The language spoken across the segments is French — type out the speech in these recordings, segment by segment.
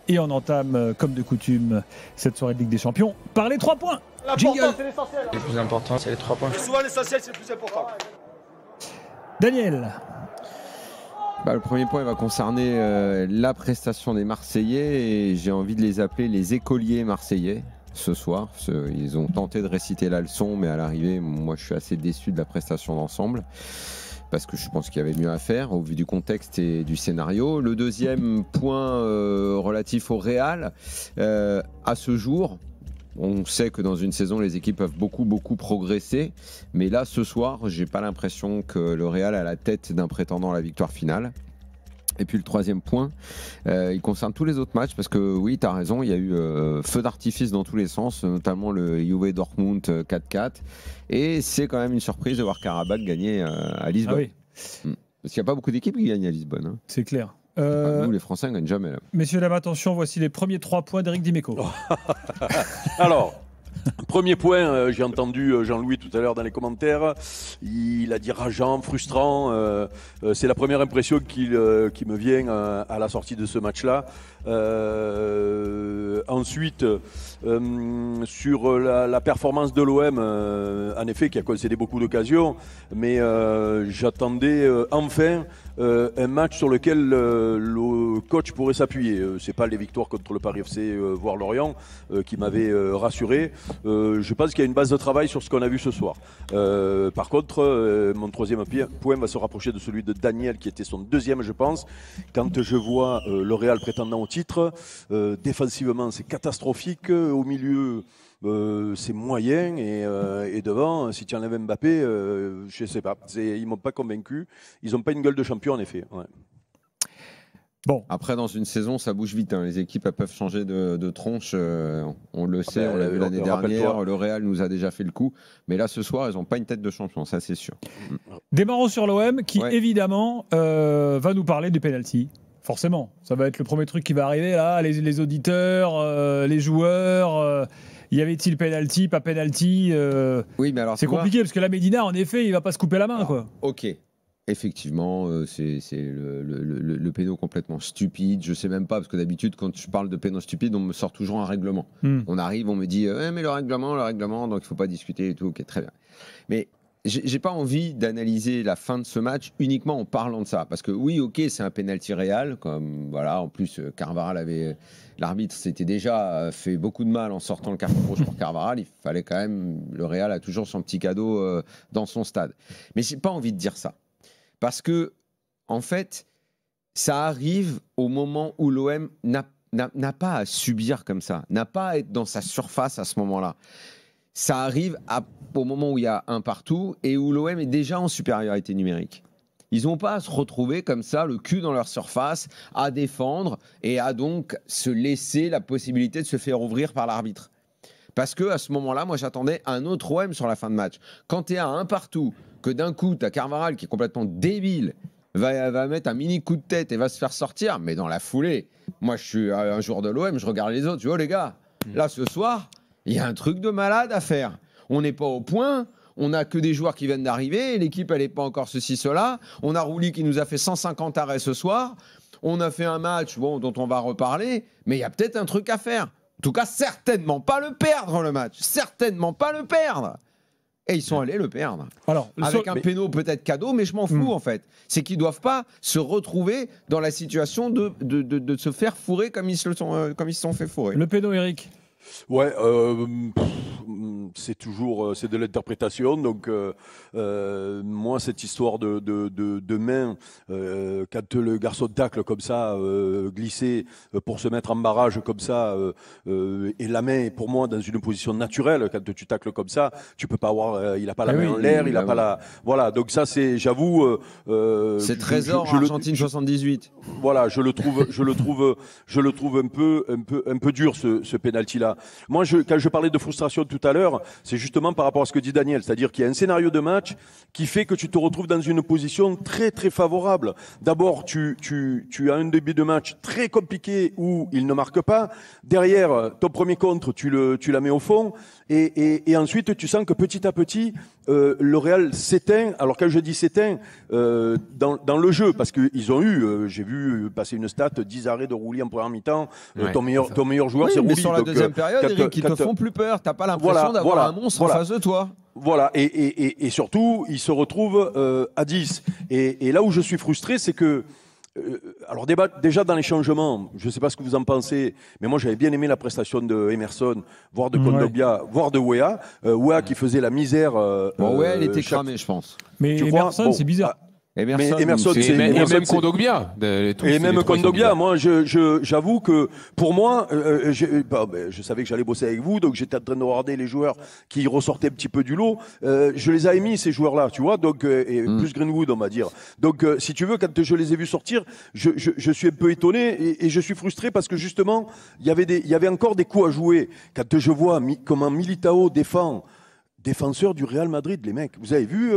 Et on entame, comme de coutume, cette soirée de Ligue des Champions par les 3 points. L'important, c'est l'essentiel. Le plus important, c'est les 3 points. Souvent, l'essentiel, c'est le plus important. Daniel. Le premier point il va concerner la prestation des Marseillais et j'ai envie de les appeler les écoliers marseillais ce soir. Ils ont tenté de réciter la leçon, mais à l'arrivée, moi je suis assez déçu de la prestation d'ensemble parce que je pense qu'il y avait mieux à faire au vu du contexte et du scénario. Le deuxième point relatif au Real, à ce jour, on sait que dans une saison, les équipes peuvent beaucoup progresser. Mais là, ce soir, j'ai pas l'impression que le Real a la tête d'un prétendant à la victoire finale. Et puis le troisième point, il concerne tous les autres matchs parce que oui, tu as raison, il y a eu feu d'artifice dans tous les sens, notamment le Juve Dortmund 4-4. Et c'est quand même une surprise de voir Karabakh gagner à Lisbonne. Ah oui. Parce qu'il n'y a pas beaucoup d'équipes qui gagnent à Lisbonne. Hein. C'est clair. Nous, les Français, ne gagnent jamais. Là. Messieurs, dames, attention, voici les premiers 3 points d'Éric Dimeco. Alors, premier point, j'ai entendu Jean-Louis tout à l'heure dans les commentaires. Il a dit rageant, frustrant. C'est la première impression qui me vient à la sortie de ce match-là. Ensuite, sur la performance de l'OM, en effet, qui a concédé beaucoup d'occasions, mais j'attendais enfin un match sur lequel le coach pourrait s'appuyer. C'est pas les victoires contre le Paris FC, voire Lorient, qui m'avaient rassuré. Je pense qu'il y a une base de travail sur ce qu'on a vu ce soir. Par contre, mon troisième point va se rapprocher de celui de Daniel, qui était son deuxième, je pense. Quand je vois le Real prétendant au titre, défensivement c'est catastrophique, au milieu c'est moyen et devant, si tu enlèves Mbappé, je sais pas, ils m'ont pas convaincu. Ils n'ont pas une gueule de champion en effet. Ouais. Bon. Après, dans une saison, ça bouge vite. Hein. Les équipes elles peuvent changer de tronche. On le sait, on l'a vu l'année dernière. Le Real nous a déjà fait le coup. Mais là, ce soir, ils n'ont pas une tête de champion, ça c'est sûr. Démarrons sur l'OM qui, évidemment, va nous parler du penalty. Forcément, ça va être le premier truc qui va arriver là. Les auditeurs, les joueurs. Y avait-il penalty, pas penalty Oui, mais alors c'est compliqué parce que la Médina, en effet, il va pas se couper la main, quoi. Ok. Effectivement, c'est le péno complètement stupide. Je sais même pas, parce que d'habitude, quand je parle de péno stupide, on me sort toujours un règlement. On arrive, on me dit mais le règlement, donc il faut pas discuter et tout. Ok, très bien. Mais j'ai pas envie d'analyser la fin de ce match uniquement en parlant de ça. Parce que oui, ok, c'est un pénalty réel. Comme, voilà, en plus, Carvaral l'arbitre s'était déjà fait beaucoup de mal en sortant le carton rouge pour Carvaral. Il fallait quand même. Le Real a toujours son petit cadeau dans son stade. Mais j'ai pas envie de dire ça. Parce que, en fait, ça arrive au moment où l'OM n'a pas à subir comme ça, n'a pas à être dans sa surface à ce moment-là. Ça arrive au moment où il y a un partout et où l'OM est déjà en supériorité numérique. Ils n'ont pas à se retrouver comme ça, le cul dans leur surface, à défendre et à donc se laisser la possibilité de se faire ouvrir par l'arbitre. Parce qu'à ce moment-là, moi, j'attendais un autre OM sur la fin de match. Quand tu es à un partout, que d'un coup, tu as Carvaral qui est complètement débile, va mettre un mini coup de tête et va se faire sortir, mais dans la foulée, moi, je suis un joueur de l'OM, je regarde les autres, je dis, oh les gars, là, ce soir, il y a un truc de malade à faire. On n'est pas au point, on n'a que des joueurs qui viennent d'arriver, l'équipe, elle n'est pas encore ceci, cela. On a Rouli qui nous a fait 150 arrêts ce soir. On a fait un match dont on va reparler, mais il y a peut-être un truc à faire. En tout cas, certainement pas le perdre, le match. Certainement pas le perdre. Et ils sont allés le perdre. Alors, avec un péno peut-être cadeau, mais je m'en fous en fait. C'est qu'ils ne doivent pas se retrouver dans la situation de se faire fourrer comme ils se sont fait fourrer. Le péno, Eric. Ouais, c'est toujours c'est de l'interprétation. Donc moi, cette histoire de main, quand le garçon tacle comme ça, glisser pour se mettre en barrage comme ça, et la main est pour moi dans une position naturelle. Quand tu tacles comme ça, tu peux pas avoir, il a pas la main en l'air, il a pas la, voilà. Donc ça, c'est, j'avoue, c'est Trésor Argentine 78. Voilà, je le trouve un peu dur ce penalty là. Moi, quand je parlais de frustration tout à l'heure, c'est justement par rapport à ce que dit Daniel, c'est-à-dire qu'il y a un scénario de match qui fait que tu te retrouves dans une position très très favorable. D'abord, tu as un début de match très compliqué où il ne marque pas. Derrière, ton premier contre, tu la mets au fond, et ensuite tu sens que petit à petit, le Real s'éteint. Alors quand je dis s'éteint, dans le jeu, parce qu'ils ont eu, j'ai vu passer une stat, 10 arrêts de Rouli en première mi-temps. Ton meilleur joueur, c'est Rouli. Mais sur la deuxième période, Eric, ils te font plus peur. T'as pas l'impression d'avoir un monstre en face de toi. Voilà, et surtout, ils se retrouvent à 10. Et là où je suis frustré, c'est que alors déjà dans les changements, je ne sais pas ce que vous en pensez, mais moi j'avais bien aimé la prestation de Emerson, voire de Kondogbia, voire de Weah. Weah qui faisait la misère. Weah, il était cramé, je pense. Mais Emerson, c'est bizarre. Emerson, et même Kondogbia. Et même Kondogbia, moi, j'avoue que pour moi, je savais que j'allais bosser avec vous, donc j'étais en train de regarder les joueurs qui ressortaient un petit peu du lot. Je les avais mis, ces joueurs-là, tu vois, donc, plus Greenwood, on va dire. Donc, si tu veux, quand je les ai vus sortir, je suis un peu étonné et je suis frustré parce que justement, il y avait encore des coups à jouer. Quand je vois comment Militao défenseur du Real Madrid, les mecs. Vous avez vu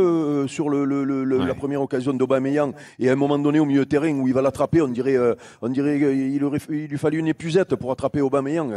sur la première occasion d'Aubameyang et à un moment donné au milieu de terrain où il va l'attraper, on dirait il lui fallait une épuisette pour attraper Aubameyang.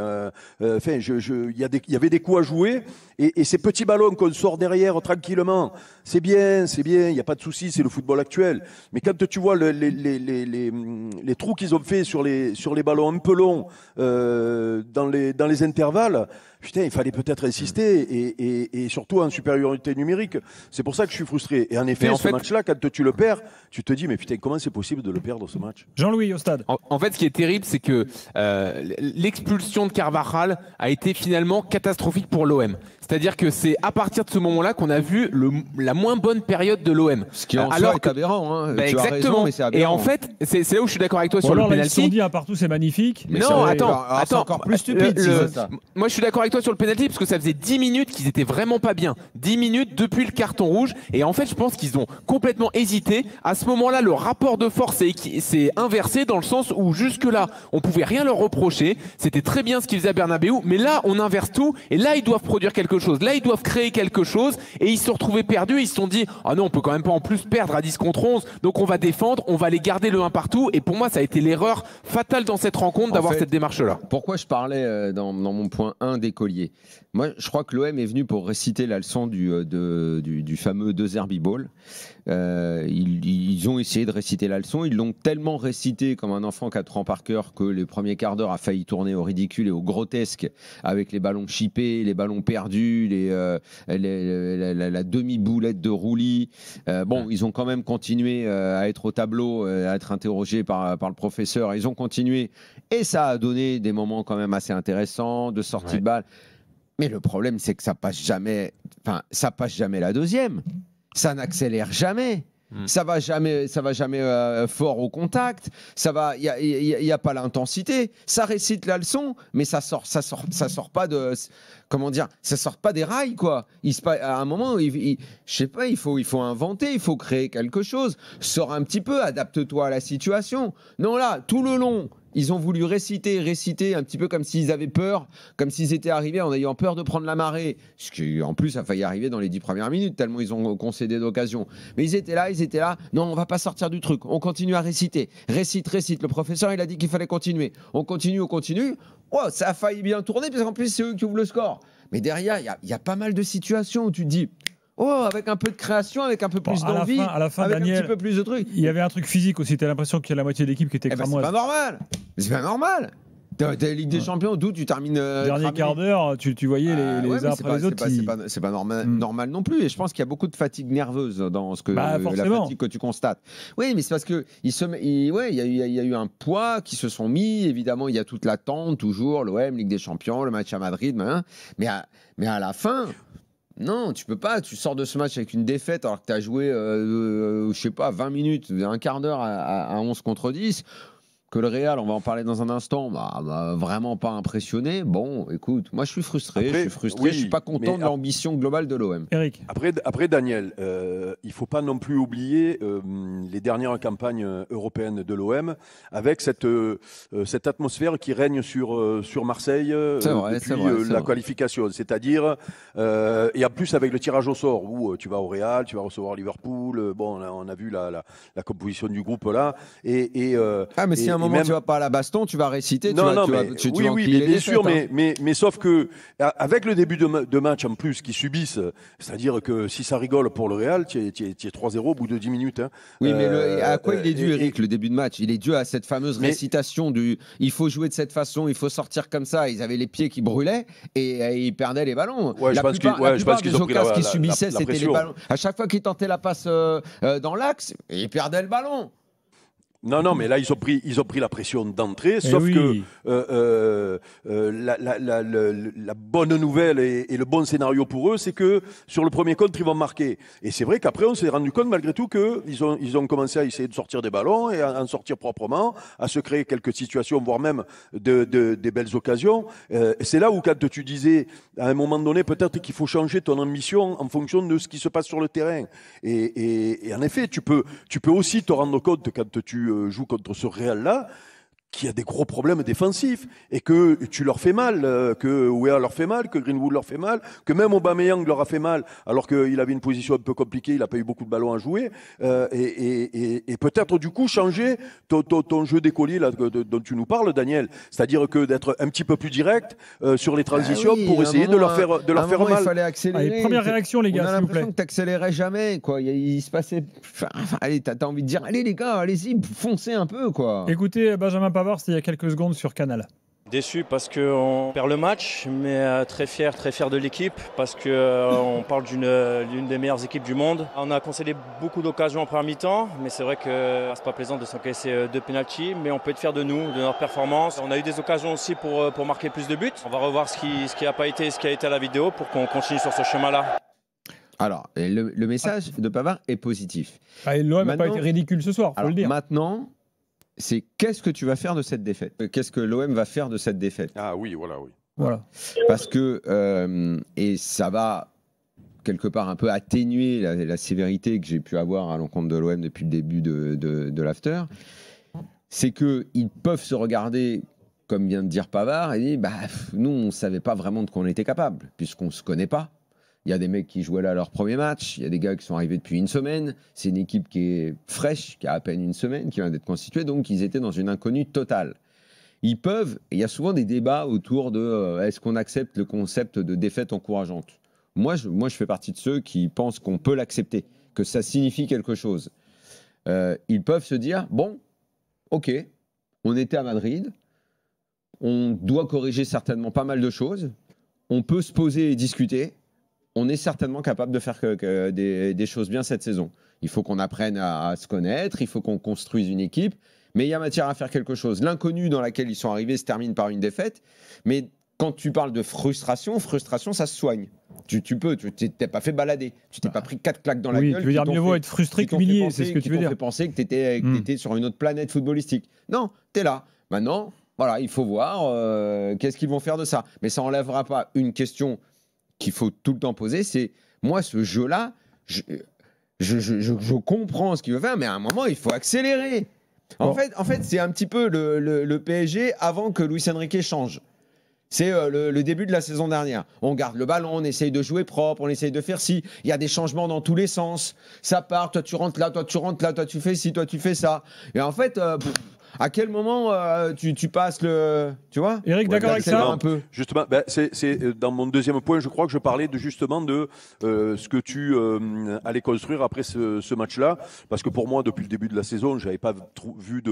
Enfin, il y avait des coups à jouer et ces petits ballons qu'on sort derrière tranquillement, c'est bien, il n'y a pas de souci, c'est le football actuel. Mais quand tu vois les trous qu'ils ont fait sur les ballons un peu longs dans les intervalles. Putain, il fallait peut-être insister et surtout en supériorité numérique. C'est pour ça que je suis frustré. Et en effet, ce match-là, quand tu le perds, tu te dis, mais putain, comment c'est possible de le perdre ce match? Jean-Louis, au stade. En fait, ce qui est terrible, c'est que l'expulsion de Carvajal a été finalement catastrophique pour l'OM. C'est-à-dire que c'est à partir de ce moment-là qu'on a vu la moins bonne période de l'OM. Ce qui en soi est aberrant. Hein. Tu exactement. as raison, mais c'est aberrant. Et en fait, c'est là où je suis d'accord avec toi sur le penalty. Ils dit un partout, c'est magnifique. Mais non, attends. C'est encore plus stupide. Moi, je suis d'accord avec toi sur le penalty parce que ça faisait 10 minutes qu'ils étaient vraiment pas bien. 10 minutes depuis le carton rouge. Et en fait, je pense qu'ils ont complètement hésité. À ce moment-là, le rapport de force s'est inversé dans le sens où jusque-là, on pouvait rien leur reprocher. C'était très bien ce qu'ils faisaient à Bernabéu. Mais là, on inverse tout. Et là, ils doivent produire quelque chose. Là, ils doivent créer quelque chose. Et ils se sont retrouvés perdus. Ils se sont dit, ah non, on peut quand même pas en plus perdre à 10 contre 11. Donc, on va défendre. On va les garder le 1 partout. Et pour moi, ça a été l'erreur fatale dans cette rencontre d'avoir cette démarche-là. Pourquoi je parlais dans mon point 1 d'écolier? Moi, je crois que l'OM est venu pour réciter la leçon du fameux De Zerbi Ball. Ils ont essayé de réciter la leçon. Ils l'ont tellement récité comme un enfant qui apprend par cœur que les premiers quarts d'heure a failli tourner au ridicule et au grotesque avec les ballons chippés, les ballons perdus, la demi-boulette de Rouli. Ils ont quand même continué à être au tableau, à être interrogés par le professeur. Ils ont continué et ça a donné des moments quand même assez intéressants de sortie de balle. Mais le problème, c'est que ça passe jamais la deuxième. Ça n'accélère jamais. Ça va jamais fort au contact. Il y a pas l'intensité. Ça récite la leçon, mais ça sort pas de, comment dire, ça sort pas des rails quoi. À un moment, je sais pas, il faut inventer, il faut créer quelque chose. Sors un petit peu, adapte-toi à la situation. Non là, tout le long. Ils ont voulu réciter un petit peu comme s'ils avaient peur, comme s'ils étaient arrivés en ayant peur de prendre la marée. Ce qui, en plus, a failli arriver dans les 10 premières minutes, tellement ils ont concédé d'occasion. Mais ils étaient là. Non, on va pas sortir du truc. On continue à réciter. Récite. Le professeur, il a dit qu'il fallait continuer. On continue. Oh, ça a failli bien tourner, parce qu'en plus, c'est eux qui ouvrent le score. Mais derrière, il y a pas mal de situations où tu te dis... Oh, avec un peu de création, avec un peu plus d'envie, à la fin, avec Daniel, un petit peu plus de trucs. Il y avait un truc physique aussi. Tu as l'impression qu'il y a la moitié de l'équipe qui était cramoise. C'est pas normal. T'as la Ligue des Champions, d'où tu termines. Dernier quart d'heure, tu voyais les uns après les autres. C'est pas normal non plus. Et je pense qu'il y a beaucoup de fatigue nerveuse dans la fatigue que tu constates. Oui, mais c'est parce que il y a eu un poids qui se sont mis. Évidemment, il y a toute l'attente, toujours l'OM, Ligue des Champions, le match à Madrid. Mais à la fin. Non, tu peux pas. Tu sors de ce match avec une défaite alors que tu as joué, je sais pas, 20 minutes, un quart d'heure à 11 contre 10. Que le Real, on va en parler dans un instant, m'a vraiment pas impressionné. Bon, écoute, moi je suis frustré. Je suis pas content de l'ambition globale de l'OM. Eric. Après Daniel, il faut pas non plus oublier les dernières campagnes européennes de l'OM avec cette atmosphère qui règne sur Marseille depuis la qualification. C'est-à-dire, et en plus avec le tirage au sort où tu vas au Real, tu vas recevoir Liverpool. Bon, là, on a vu la composition du groupe là. Mais si à un moment, même... tu vas pas à la baston, tu vas réciter, non, tu vas bien sûr, mais sauf que avec le début de match en plus qu'ils subissent, c'est-à-dire que si ça rigole pour le Real, tu es 3-0 au bout de 10 minutes. Hein. Oui, mais à quoi il est dû, Eric, le début de match? Il est dû à cette fameuse récitation du il faut jouer de cette façon, il faut sortir comme ça. Ils avaient les pieds qui brûlaient et ils perdaient les ballons. Ouais, la plupart des occasions qu'ils subissaient, c'était les ballons. À chaque fois qu'ils tentaient la passe dans l'axe, ils perdaient le ballon. Non, mais là, ils ont pris la pression d'entrée, sauf que la bonne nouvelle et le bon scénario pour eux, c'est que sur le premier contre, ils vont marquer. Et c'est vrai qu'après, on s'est rendu compte malgré tout qu'ils ont commencé à essayer de sortir des ballons et à en sortir proprement, à se créer quelques situations, voire même des belles occasions. C'est là où, quand tu disais, à un moment donné, peut-être qu'il faut changer ton ambition en fonction de ce qui se passe sur le terrain. Et en effet, tu peux aussi te rendre compte quand tu joue contre ce Real-là, qui a des gros problèmes défensifs et que tu leur fais mal, que Weah leur fait mal, que Greenwood leur fait mal, que même Aubameyang leur a fait mal alors qu'il avait une position un peu compliquée, il n'a pas eu beaucoup de ballons à jouer et peut-être du coup changer ton jeu d'écolier là, dont tu nous parles, Daniel, c'est-à-dire que d'être un petit peu plus direct sur les transitions pour essayer de leur faire mal. Il fallait accélérer. Allez, première réaction les gars, s'il vous plaît. On a l'impression que tu n'accélérais jamais, quoi. Il se passait... allez, t'as envie de dire, allez les gars, allez-y, foncez un peu, quoi. Écoutez, Benjamin Pavard, c'était il y a quelques secondes sur Canal. Déçu parce qu'on perd le match, mais très fier de l'équipe parce qu'on parle d'une des meilleures équipes du monde. On a concédé beaucoup d'occasions en première mi-temps, mais c'est vrai que c'est pas plaisant de s'encaisser 2 pénaltys, mais on peut être fier de nous, de notre performance. On a eu des occasions aussi pour marquer plus de buts. On va revoir ce qui n'a pas été et ce qui a été à la vidéo pour qu'on continue sur ce chemin-là. Alors, le message de Pavard est positif. L'OM n'a pas été ridicule ce soir, faut le dire. Maintenant, c'est qu'est-ce que tu vas faire de cette défaite? Qu'est-ce que l'OM va faire de cette défaite? Ah oui. Voilà. Parce que, et ça va quelque part un peu atténuer la sévérité que j'ai pu avoir à l'encontre de l'OM depuis le début de l'after, c'est qu'ils peuvent se regarder, comme vient de dire Pavard, et dire, nous, on ne savait pas vraiment de quoi on était capable, puisqu'on ne se connaît pas. Il y a des mecs qui jouaient là leur premier match, il y a des gars qui sont arrivés depuis une semaine, c'est une équipe qui est fraîche, qui a à peine une semaine, qui vient d'être constituée, donc ils étaient dans une inconnue totale. Ils peuvent, et il y a souvent des débats autour de est-ce qu'on accepte le concept de défaite encourageante. Moi, je fais partie de ceux qui pensent qu'on peut l'accepter, que ça signifie quelque chose. Ils peuvent se dire, bon, ok, on était à Madrid, on doit corriger certainement pas mal de choses, on peut se poser et discuter, on est certainement capable de faire des choses bien cette saison. Il faut qu'on apprenne à se connaître, il faut qu'on construise une équipe, mais il y a matière à faire quelque chose. L'inconnu dans laquelle ils sont arrivés se termine par une défaite, mais quand tu parles de frustration, ça se soigne. Tu t'es pas fait balader, tu t'es pas pris 4 claques dans la gueule. Tu veux dire mieux vaut être frustré qu'humilié, c'est ce que tu veux dire. Qui t'ont fait penser que tu étais sur une autre planète footballistique. Non, tu es là. Maintenant, voilà, il faut voir qu'est-ce qu'ils vont faire de ça. Mais ça n'enlèvera pas une question qu'il faut tout le temps poser, c'est moi ce jeu-là, je comprends ce qu'il veut faire, mais à un moment il faut accélérer. En fait, c'est un petit peu le PSG avant que Luis Enrique change. C'est le début de la saison dernière. On garde le ballon, on essaye de jouer propre, on essaye de faire ci. Il y a des changements dans tous les sens. Ça part, toi tu rentres là, toi tu fais ci, toi tu fais ça. Et en fait, à quel moment tu passes le... Tu vois, Eric, d'accord avec ça un peu. Justement, c'est dans mon deuxième point, je crois que je parlais justement de ce que tu allais construire après ce match-là. Parce que pour moi, depuis le début de la saison, je n'avais pas vu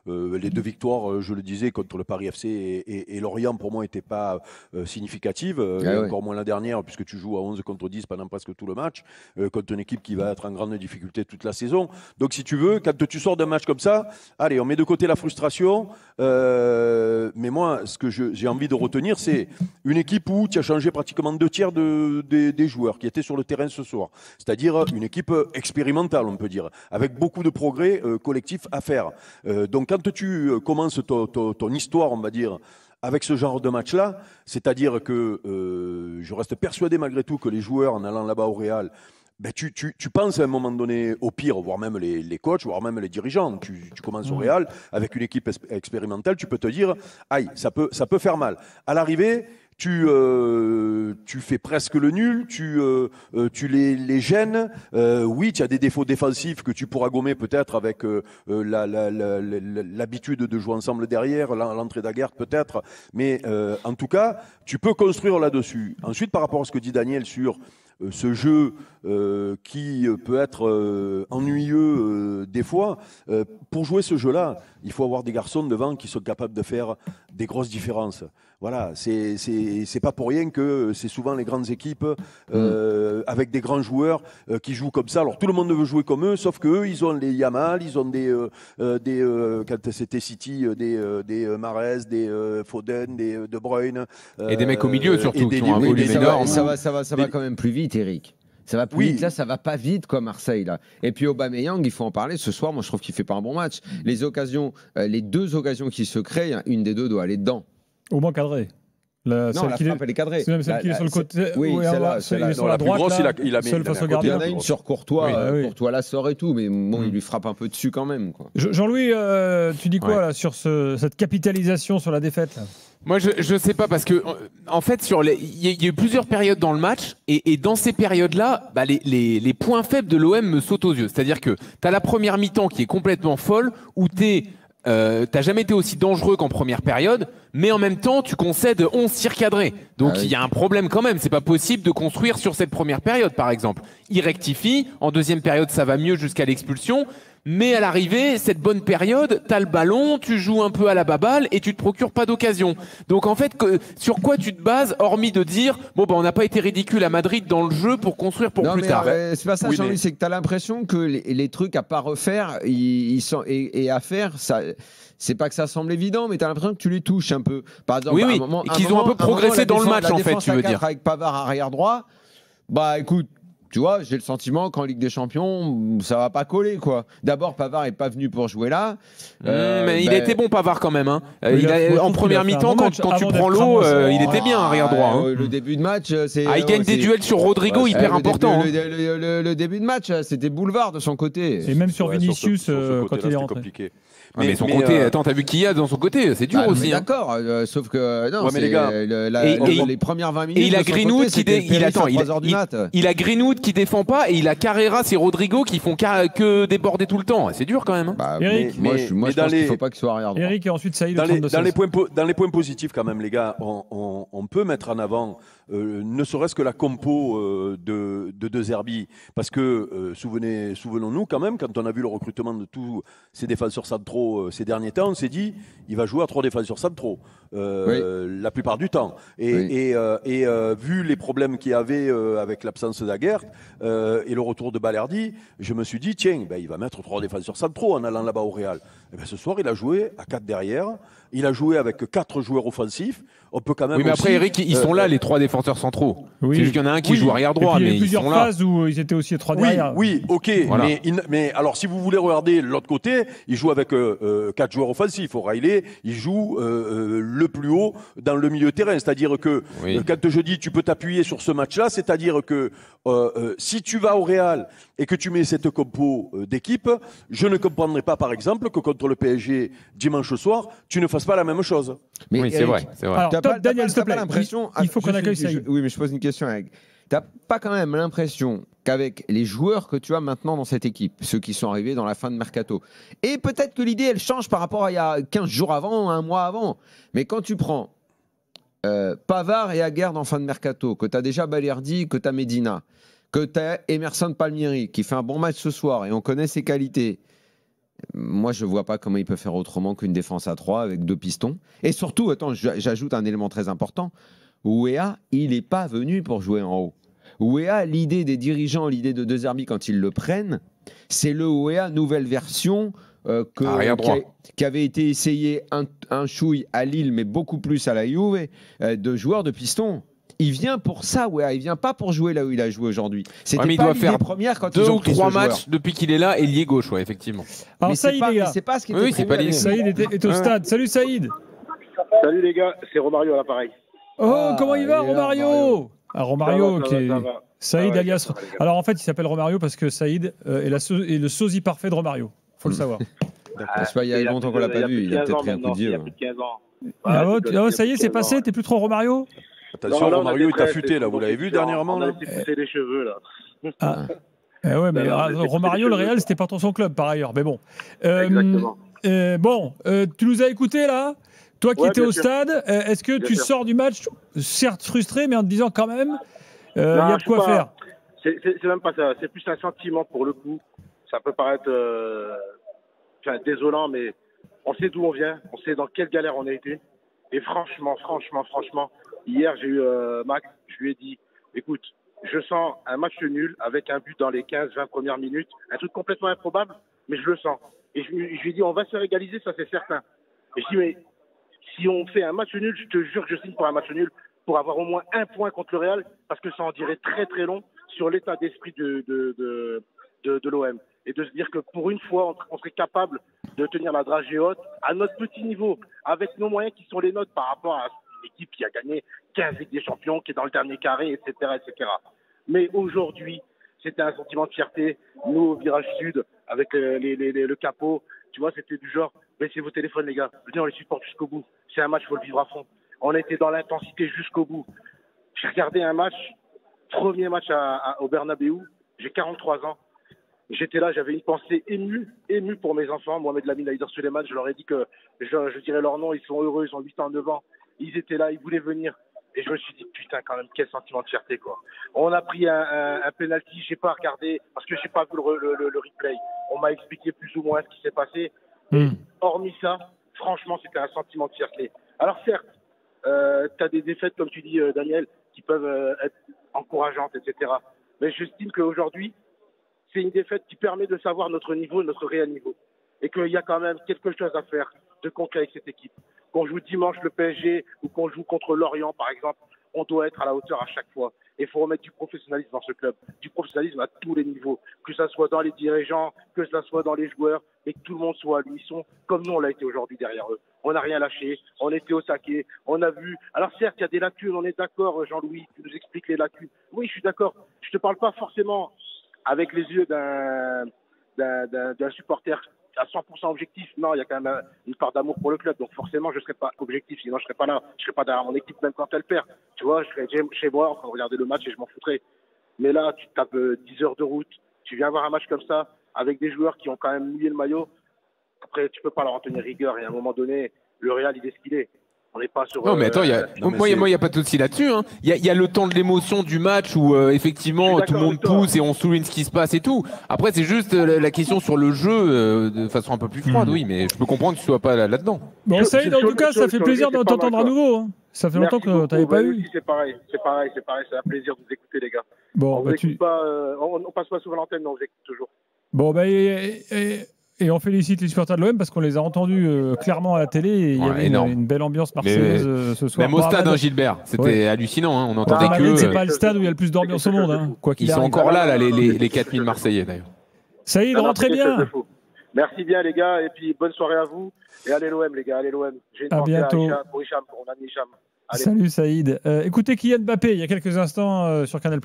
les 2 victoires, je le disais, contre le Paris FC et Lorient, pour moi, n'étaient pas significatives. Encore moins la dernière, puisque tu joues à 11 contre 10 pendant presque tout le match, contre une équipe qui va être en grande difficulté toute la saison. Donc, si tu veux, quand tu sors d'un match comme ça, allez, on met de côté la frustration, mais moi, ce que j'ai envie de retenir, c'est une équipe où tu as changé pratiquement 2 tiers des joueurs qui étaient sur le terrain ce soir. C'est-à-dire une équipe expérimentale, on peut dire, avec beaucoup de progrès collectifs à faire. Donc, quand tu commences ton histoire, on va dire, avec ce genre de match-là, c'est-à-dire que je reste persuadé malgré tout que les joueurs, en allant là-bas au Real, tu penses à un moment donné au pire, voire même les coachs, voire même les dirigeants. Tu commences au Real avec une équipe expérimentale, tu peux te dire, aïe, ça peut faire mal. À l'arrivée, tu fais presque le nul, tu les gênes. Oui, tu as des défauts défensifs que tu pourras gommer peut-être avec l'habitude de jouer ensemble derrière, l'entrée d'Aguerd peut-être. Mais en tout cas, tu peux construire là-dessus. Ensuite, par rapport à ce que dit Daniel sur ce jeu qui peut être ennuyeux des fois, pour jouer ce jeu-là, il faut avoir des garçons devant qui sont capables de faire des grosses différences. Voilà, c'est pas pour rien que c'est souvent les grandes équipes avec des grands joueurs qui jouent comme ça. Alors tout le monde veut jouer comme eux, sauf que eux, ils ont les Yamal, ils ont quand c'était City, des Mahrez, des Foden, des De Bruyne et des mecs au milieu surtout qui ont un volume énorme. Ça va quand même plus vite, Eric. Ça va plus vite, là, ça va pas vite quoi, Marseille là. Et puis Aubameyang, il faut en parler. Ce soir, moi, je trouve qu'il fait pas un bon match. Les deux occasions qui se créent, une des deux doit aller dedans. Au moins cadré. La frappe, elle est cadrée. C'est même celle qui est sur le côté. Oui, celle-là. Il est sur la droite. Il a mis seul face au Il y gardien. en a une sur Courtois. Courtois la sort et tout, mais bon, il lui frappe un peu dessus quand même. Quoi. Jean-Louis, tu dis quoi là sur cette capitalisation sur la défaite là? Moi, je sais pas parce que en fait, il y a eu plusieurs périodes dans le match et dans ces périodes-là, bah, les points faibles de l'OM me sautent aux yeux. C'est-à-dire que tu as la première mi-temps qui est complètement folle où t'as jamais été aussi dangereux qu'en première période, mais en même temps, tu concèdes 11 tirs cadrés. Donc, il y a un problème quand même. C'est pas possible de construire sur cette première période, par exemple. Il rectifie. En deuxième période, ça va mieux jusqu'à l'expulsion. Mais à l'arrivée, cette bonne période, t'as le ballon, tu joues un peu à la baballe et tu te procures pas d'occasion. Donc en fait, sur quoi tu te bases, hormis de dire, bon bah on n'a pas été ridicule à Madrid dans le jeu pour construire pour plus tard. C'est pas ça, Jean-Louis, c'est que t'as l'impression que les trucs à pas refaire et à faire, ça. C'est pas que ça semble évident, mais tu as l'impression que tu les touches un peu. Par exemple, qu'ils ont un peu progressé dans le match, en fait, tu veux dire. Avec Pavard arrière droit, bah écoute. Tu vois, j'ai le sentiment qu'en Ligue des Champions, ça va pas coller, quoi. D'abord, Pavard est pas venu pour jouer là. Mais il a été bon, Pavard, quand même. Hein. En première mi-temps, quand tu prends l'eau, il était bien, arrière droit. Hein. Le début de match, c'est. Il gagne des duels sur Rodrigo, hyper important. Le début de match, c'était boulevard de son côté. Et même sur Vinicius, quand il est rentré. Compliqué. Mais son côté, attends, t'as vu qui y a dans son côté, c'est dur aussi. D'accord, sauf que non, mais les gars, les premières 20 minutes. Et il a Greenwood il a Greenwood qui défend pas et il a Carreras et Rodrigo qui font que déborder tout le temps. C'est dur quand même. Eric, moi je pense qu'il faut pas qu'il soit arrière droit. Eric et ensuite Saïd. Dans les points positifs quand même, les gars, on peut mettre en avant ne serait-ce que la compo de De Zerbi, parce que souvenons-nous quand même, quand on a vu le recrutement de tous ces défenseurs centraux ces derniers temps, on s'est dit il va jouer à 3 défenseurs centraux la plupart du temps. Et vu les problèmes qu'il y avait avec l'absence d'Aguerd et le retour de Balerdi, je me suis dit tiens, il va mettre 3 défenseurs centraux en allant là-bas au Real. Et ce soir, il a joué à 4 derrière. Il a joué avec 4 joueurs offensifs. On peut quand même. Oui, mais après, Eric, ils sont là, les 3 défenseurs centraux. Oui. C'est juste qu'il y en a un qui joue arrière droit, mais ils sont là. Il y a plusieurs phases où ils étaient aussi 3 derrière. Oui, ok. Voilà. Mais alors, si vous voulez regarder l'autre côté, il joue avec 4 joueurs offensifs. O'Reilly, il joue le plus haut dans le milieu terrain. C'est-à-dire que quand je dis tu peux t'appuyer sur ce match-là, c'est-à-dire que si tu vas au Real et que tu mets cette compo d'équipe, je ne comprendrai pas, par exemple, que contre le PSG dimanche soir, tu ne fasses pas la même chose. Mais oui, c'est vrai. Alors, Daniel, s'il te plaît, il faut qu'on accueille Saïd. Oui, mais je pose une question. T'as pas quand même l'impression qu'avec les joueurs que tu as maintenant dans cette équipe, ceux qui sont arrivés dans la fin de Mercato, et peut-être que l'idée, elle change par rapport à il y a 15 jours avant, un mois avant, mais quand tu prends Pavard et Aguerd en fin de Mercato, que tu as déjà Balerdi, que tu as Medina, que tu as Emerson Palmieri, qui fait un bon match ce soir, et on connaît ses qualités, moi, je ne vois pas comment il peut faire autrement qu'une défense à 3 avec 2 pistons. Et surtout, attends, j'ajoute un élément très important. Ouéa, il n'est pas venu pour jouer en haut. Ouéa, l'idée des dirigeants, l'idée de De Zerbi quand ils le prennent, c'est le Ouéa nouvelle version qui avait été essayé un chouille à Lille, mais beaucoup plus à la Juve, de joueurs de piston. Il vient pour ça, il vient pas pour jouer là où il a joué aujourd'hui. C'était mais il pas doit faire première quand 2 ils ont ou pris 3 ce matchs joueur. depuis qu'il est là, ailier gauche, effectivement. Alors mais Saïd, les gars. c'est pas ce qui était c'est pas l'idée. Saïd est au stade. Salut Saïd. Salut les gars, c'est Romario à l'appareil. Oh, comment il va, Romario? Romario, qui est... Saïd alias. Ça va, alors en fait, il s'appelle Romario parce que Saïd est le sosie parfait de Romario. Faut le savoir. Il y a longtemps qu'on l'a pas vu. Il a peut-être pris un coup de vieux. Il y a plus de 15 ans. Ça y est, c'est passé. T'es plus trop Romario? Attention, Romario, il t'a futé, là. Vous l'avez vu dernièrement, on a là? laissé pousser les cheveux, là. Ouais, mais Romario, le Real, c'était pas ton club, par ailleurs. Mais bon. Exactement. Tu nous as écoutés, là? Toi qui étais au sûr. stade, est-ce que tu sors du match, certes frustré, mais en te disant quand même, il y a de quoi faire? C'est même pas ça. C'est plus un sentiment pour le coup. Ça peut paraître désolant, mais on sait d'où on vient. On sait dans quelle galère on a été. Et franchement, hier, j'ai eu Max. Je lui ai dit, écoute, je sens un match nul avec un but dans les 15-20 premières minutes. Un truc complètement improbable, mais je le sens. Et je lui ai dit, on va se faire égaliser, ça c'est certain. Et je dis, mais si on fait un match nul, je te jure que je signe pour un match nul pour avoir au moins un point contre le Real, parce que ça en dirait très très long sur l'état d'esprit de l'OM. Et de se dire que pour une fois, on serait capable de tenir la dragée haute à notre petit niveau, avec nos moyens qui sont les nôtres par rapport à une équipe qui a gagné 15 Ligues des Champions, qui est dans le dernier carré, etc. etc. Mais aujourd'hui, c'était un sentiment de fierté. Nous, au virage sud, avec le capot, tu vois, c'était du genre, baissez vos téléphones, les gars. Venez, on les supporte jusqu'au bout. C'est un match, il faut le vivre à fond. On était dans l'intensité jusqu'au bout. J'ai regardé un match, premier match au Bernabéu. J'ai 43 ans. J'étais là, j'avais une pensée émue pour mes enfants. Mohamed Lamine, Aïdar Suleiman, je leur ai dit que je dirais leur nom. Ils sont heureux, ils ont 8 ans, 9 ans. Ils étaient là, ils voulaient venir. Et je me suis dit, putain, quand même, quel sentiment de fierté, quoi. On a pris un penalty, j'ai pas regardé, parce que j'ai pas vu le replay. On m'a expliqué plus ou moins ce qui s'est passé. Hormis ça, franchement, c'était un sentiment de fierté. Alors certes, t'as des défaites, comme tu dis, Daniel, qui peuvent être encourageantes, etc. Mais j'estime qu'aujourd'hui, c'est une défaite qui permet de savoir notre niveau, notre réel niveau. Et qu'il y a quand même quelque chose à faire de concret avec cette équipe. Qu'on joue dimanche le PSG ou qu'on joue contre Lorient, par exemple, on doit être à la hauteur à chaque fois. Et il faut remettre du professionnalisme dans ce club. Du professionnalisme à tous les niveaux. Que ça soit dans les dirigeants, que ça soit dans les joueurs, et que tout le monde soit à l'unisson, comme nous on l'a été aujourd'hui derrière eux. On n'a rien lâché, on était au taquet, on a vu... Alors certes, il y a des lacunes, on est d'accord, Jean-Louis, tu nous expliques les lacunes. Oui, je suis d'accord. Je te parle pas forcément avec les yeux d'un supporter à 100% objectif. Non, il y a quand même une part d'amour pour le club. Donc forcément, je ne serais pas objectif. Sinon, je ne serais pas là. Je ne serais pas derrière mon équipe même quand elle perd. Tu vois, je serais chez moi en train de regarder le match et je m'en foutrais. Mais là, tu tapes 10 heures de route. Tu viens voir un match comme ça avec des joueurs qui ont quand même mouillé le maillot. Après, tu ne peux pas leur en tenir rigueur. Et à un moment donné, le Real, il est ce qu'il est. On n'est pas sur... Non, mais attends, moi, il n'y a pas de souci là-dessus. Hein. Il y a le temps de l'émotion du match où, effectivement, tout le monde pousse et on souligne ce qui se passe et tout. Après, c'est juste la question sur le jeu de façon un peu plus froide, oui, mais je peux comprendre que tu ne sois pas là-dedans. Bon, Saïd, en tout cas, ça fait plaisir de t'entendre à nouveau. Hein. Ça fait longtemps que tu n'avais pas eu. C'est pareil. C'est un plaisir de vous écouter, les gars. Bon, on passe pas souvent l'antenne, mais on vous écoute toujours. Bon, et on félicite les supporters de l'OM parce qu'on les a entendus clairement à la télé et il y avait une belle ambiance marseillaise ce soir. Même au stade, Gilbert, c'était hallucinant. Hein, on entendait que... C'est pas le stade où il y a le plus d'ambiance au monde. Hein, quoi qu'il Ils sont encore là, les 4000 Marseillais d'ailleurs. Saïd, rentrez bien. Merci bien, les gars, et puis bonne soirée à vous. Et allez l'OM, les gars, allez l'OM. J'ai une pensée pour Hicham, pour mon ami Hicham. Salut Saïd. Écoutez Kylian Mbappé il y a quelques instants sur Canal+.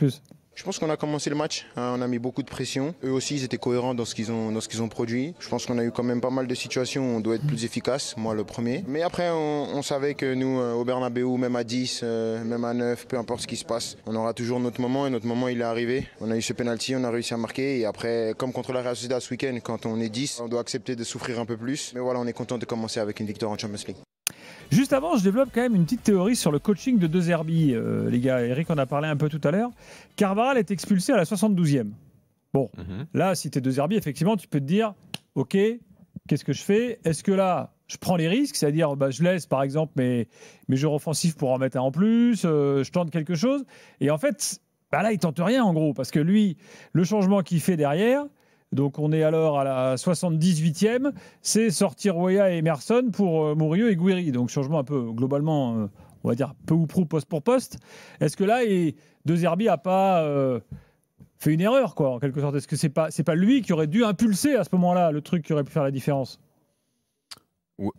Je pense qu'on a commencé le match, on a mis beaucoup de pression. Eux aussi, ils étaient cohérents dans ce qu'ils ont produit. Je pense qu'on a eu quand même pas mal de situations où on doit être plus efficace, moi le premier. Mais après, on savait que nous, au Bernabéu, même à 10, même à 9, peu importe ce qui se passe, on aura toujours notre moment et notre moment, il est arrivé. On a eu ce penalty, on a réussi à marquer et après, comme contre la Real Sociedad ce week-end, quand on est 10, on doit accepter de souffrir un peu plus. Mais voilà, on est content de commencer avec une victoire en Champions League. Juste avant, je développe quand même une petite théorie sur le coaching de De Zerbi, les gars. Eric en a parlé un peu tout à l'heure. Carvajal est expulsé à la 72e. Bon, là, si tu es De Zerbi, effectivement, tu peux te dire, ok, qu'est-ce que je fais? Est-ce que là, je prends les risques, c'est-à-dire je laisse, par exemple, mes joueurs offensifs pour en mettre un en plus, je tente quelque chose. Et en fait, là, il tente rien, en gros, parce que lui, le changement qu'il fait derrière... Donc on est alors à la 78e, c'est sortir Weah et Emerson pour Murillo et Guiri. Donc changement un peu globalement, on va dire peu ou prou poste pour poste. Est-ce que là, De Zerbi n'a pas fait une erreur, quoi, en quelque sorte? Est-ce que c'est pas lui qui aurait dû impulser à ce moment-là le truc qui aurait pu faire la différence?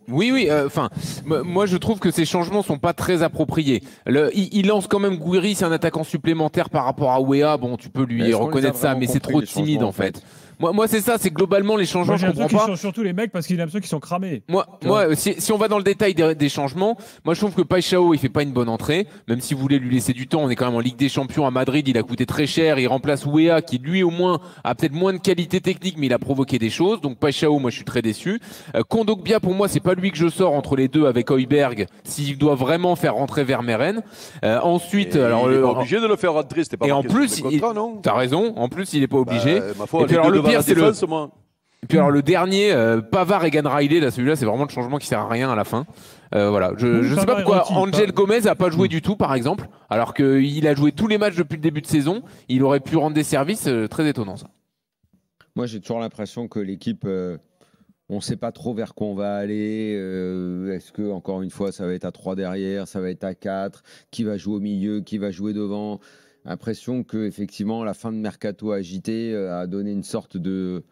Oui. Enfin, moi je trouve que ces changements sont pas très appropriés. Il lance quand même Guiri, c'est un attaquant supplémentaire par rapport à Weah. Bon, tu peux lui reconnaître ça, mais c'est trop timide en fait. Moi c'est ça, c'est globalement les changements, je comprends pas. Change surtout les mecs parce qu'il a l'impression qu'ils sont cramés. Moi si on va dans le détail des changements, moi je trouve que Paixão il fait pas une bonne entrée, même si vous voulez lui laisser du temps, on est quand même en Ligue des Champions à Madrid, il a coûté très cher, il remplace Weah qui lui au moins a peut-être moins de qualité technique mais il a provoqué des choses, donc Paixão moi je suis très déçu. Kondogbia pour moi c'est pas lui que je sors entre les deux avec Højbjerg s'il doit vraiment faire rentrer Vermeeren. Ensuite, alors il est pas obligé de le faire rentrer, c'était pas. Et en plus, t'as raison. En plus, il est pas obligé. Et puis alors le pire, c'est Et puis alors le dernier, Pavard et Egan Riley, là celui-là, c'est vraiment le changement qui sert à rien à la fin. Voilà. Je sais pas pourquoi Angel Gomez a pas joué du tout, par exemple, alors qu'il a joué tous les matchs depuis le début de saison. Il aurait pu rendre des services, très étonnant ça. Moi, j'ai toujours l'impression que l'équipe. On ne sait pas trop vers quoi on va aller. Est-ce que, encore une fois, ça va être à 3 derrière, ça va être à 4, qui va jouer au milieu, qui va jouer devant. L'impression que, effectivement, la fin de mercato agité a donné une sorte de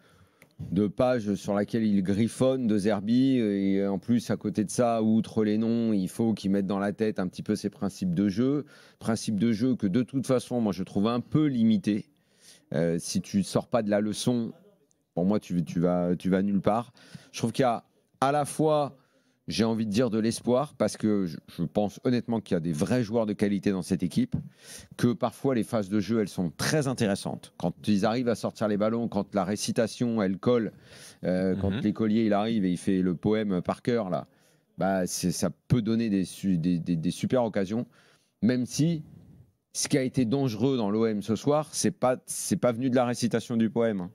page sur laquelle il griffonne de Zerbi. Et en plus, à côté de ça, outre les noms, il faut qu'il mette dans la tête un petit peu ses principes de jeu. Principes de jeu que, de toute façon, moi, je trouve un peu limités. Si tu ne sors pas de la leçon. Pour moi, tu vas nulle part. Je trouve qu'il y a à la fois, j'ai envie de dire, de l'espoir, parce que je pense honnêtement qu'il y a des vrais joueurs de qualité dans cette équipe, que parfois les phases de jeu, elles sont très intéressantes. Quand ils arrivent à sortir les ballons, quand la récitation, elle colle, quand l'écolier, il arrive et il fait le poème par cœur, là, bah, ça peut donner des super occasions, même si ce qui a été dangereux dans l'OM ce soir, c'est pas venu de la récitation du poème.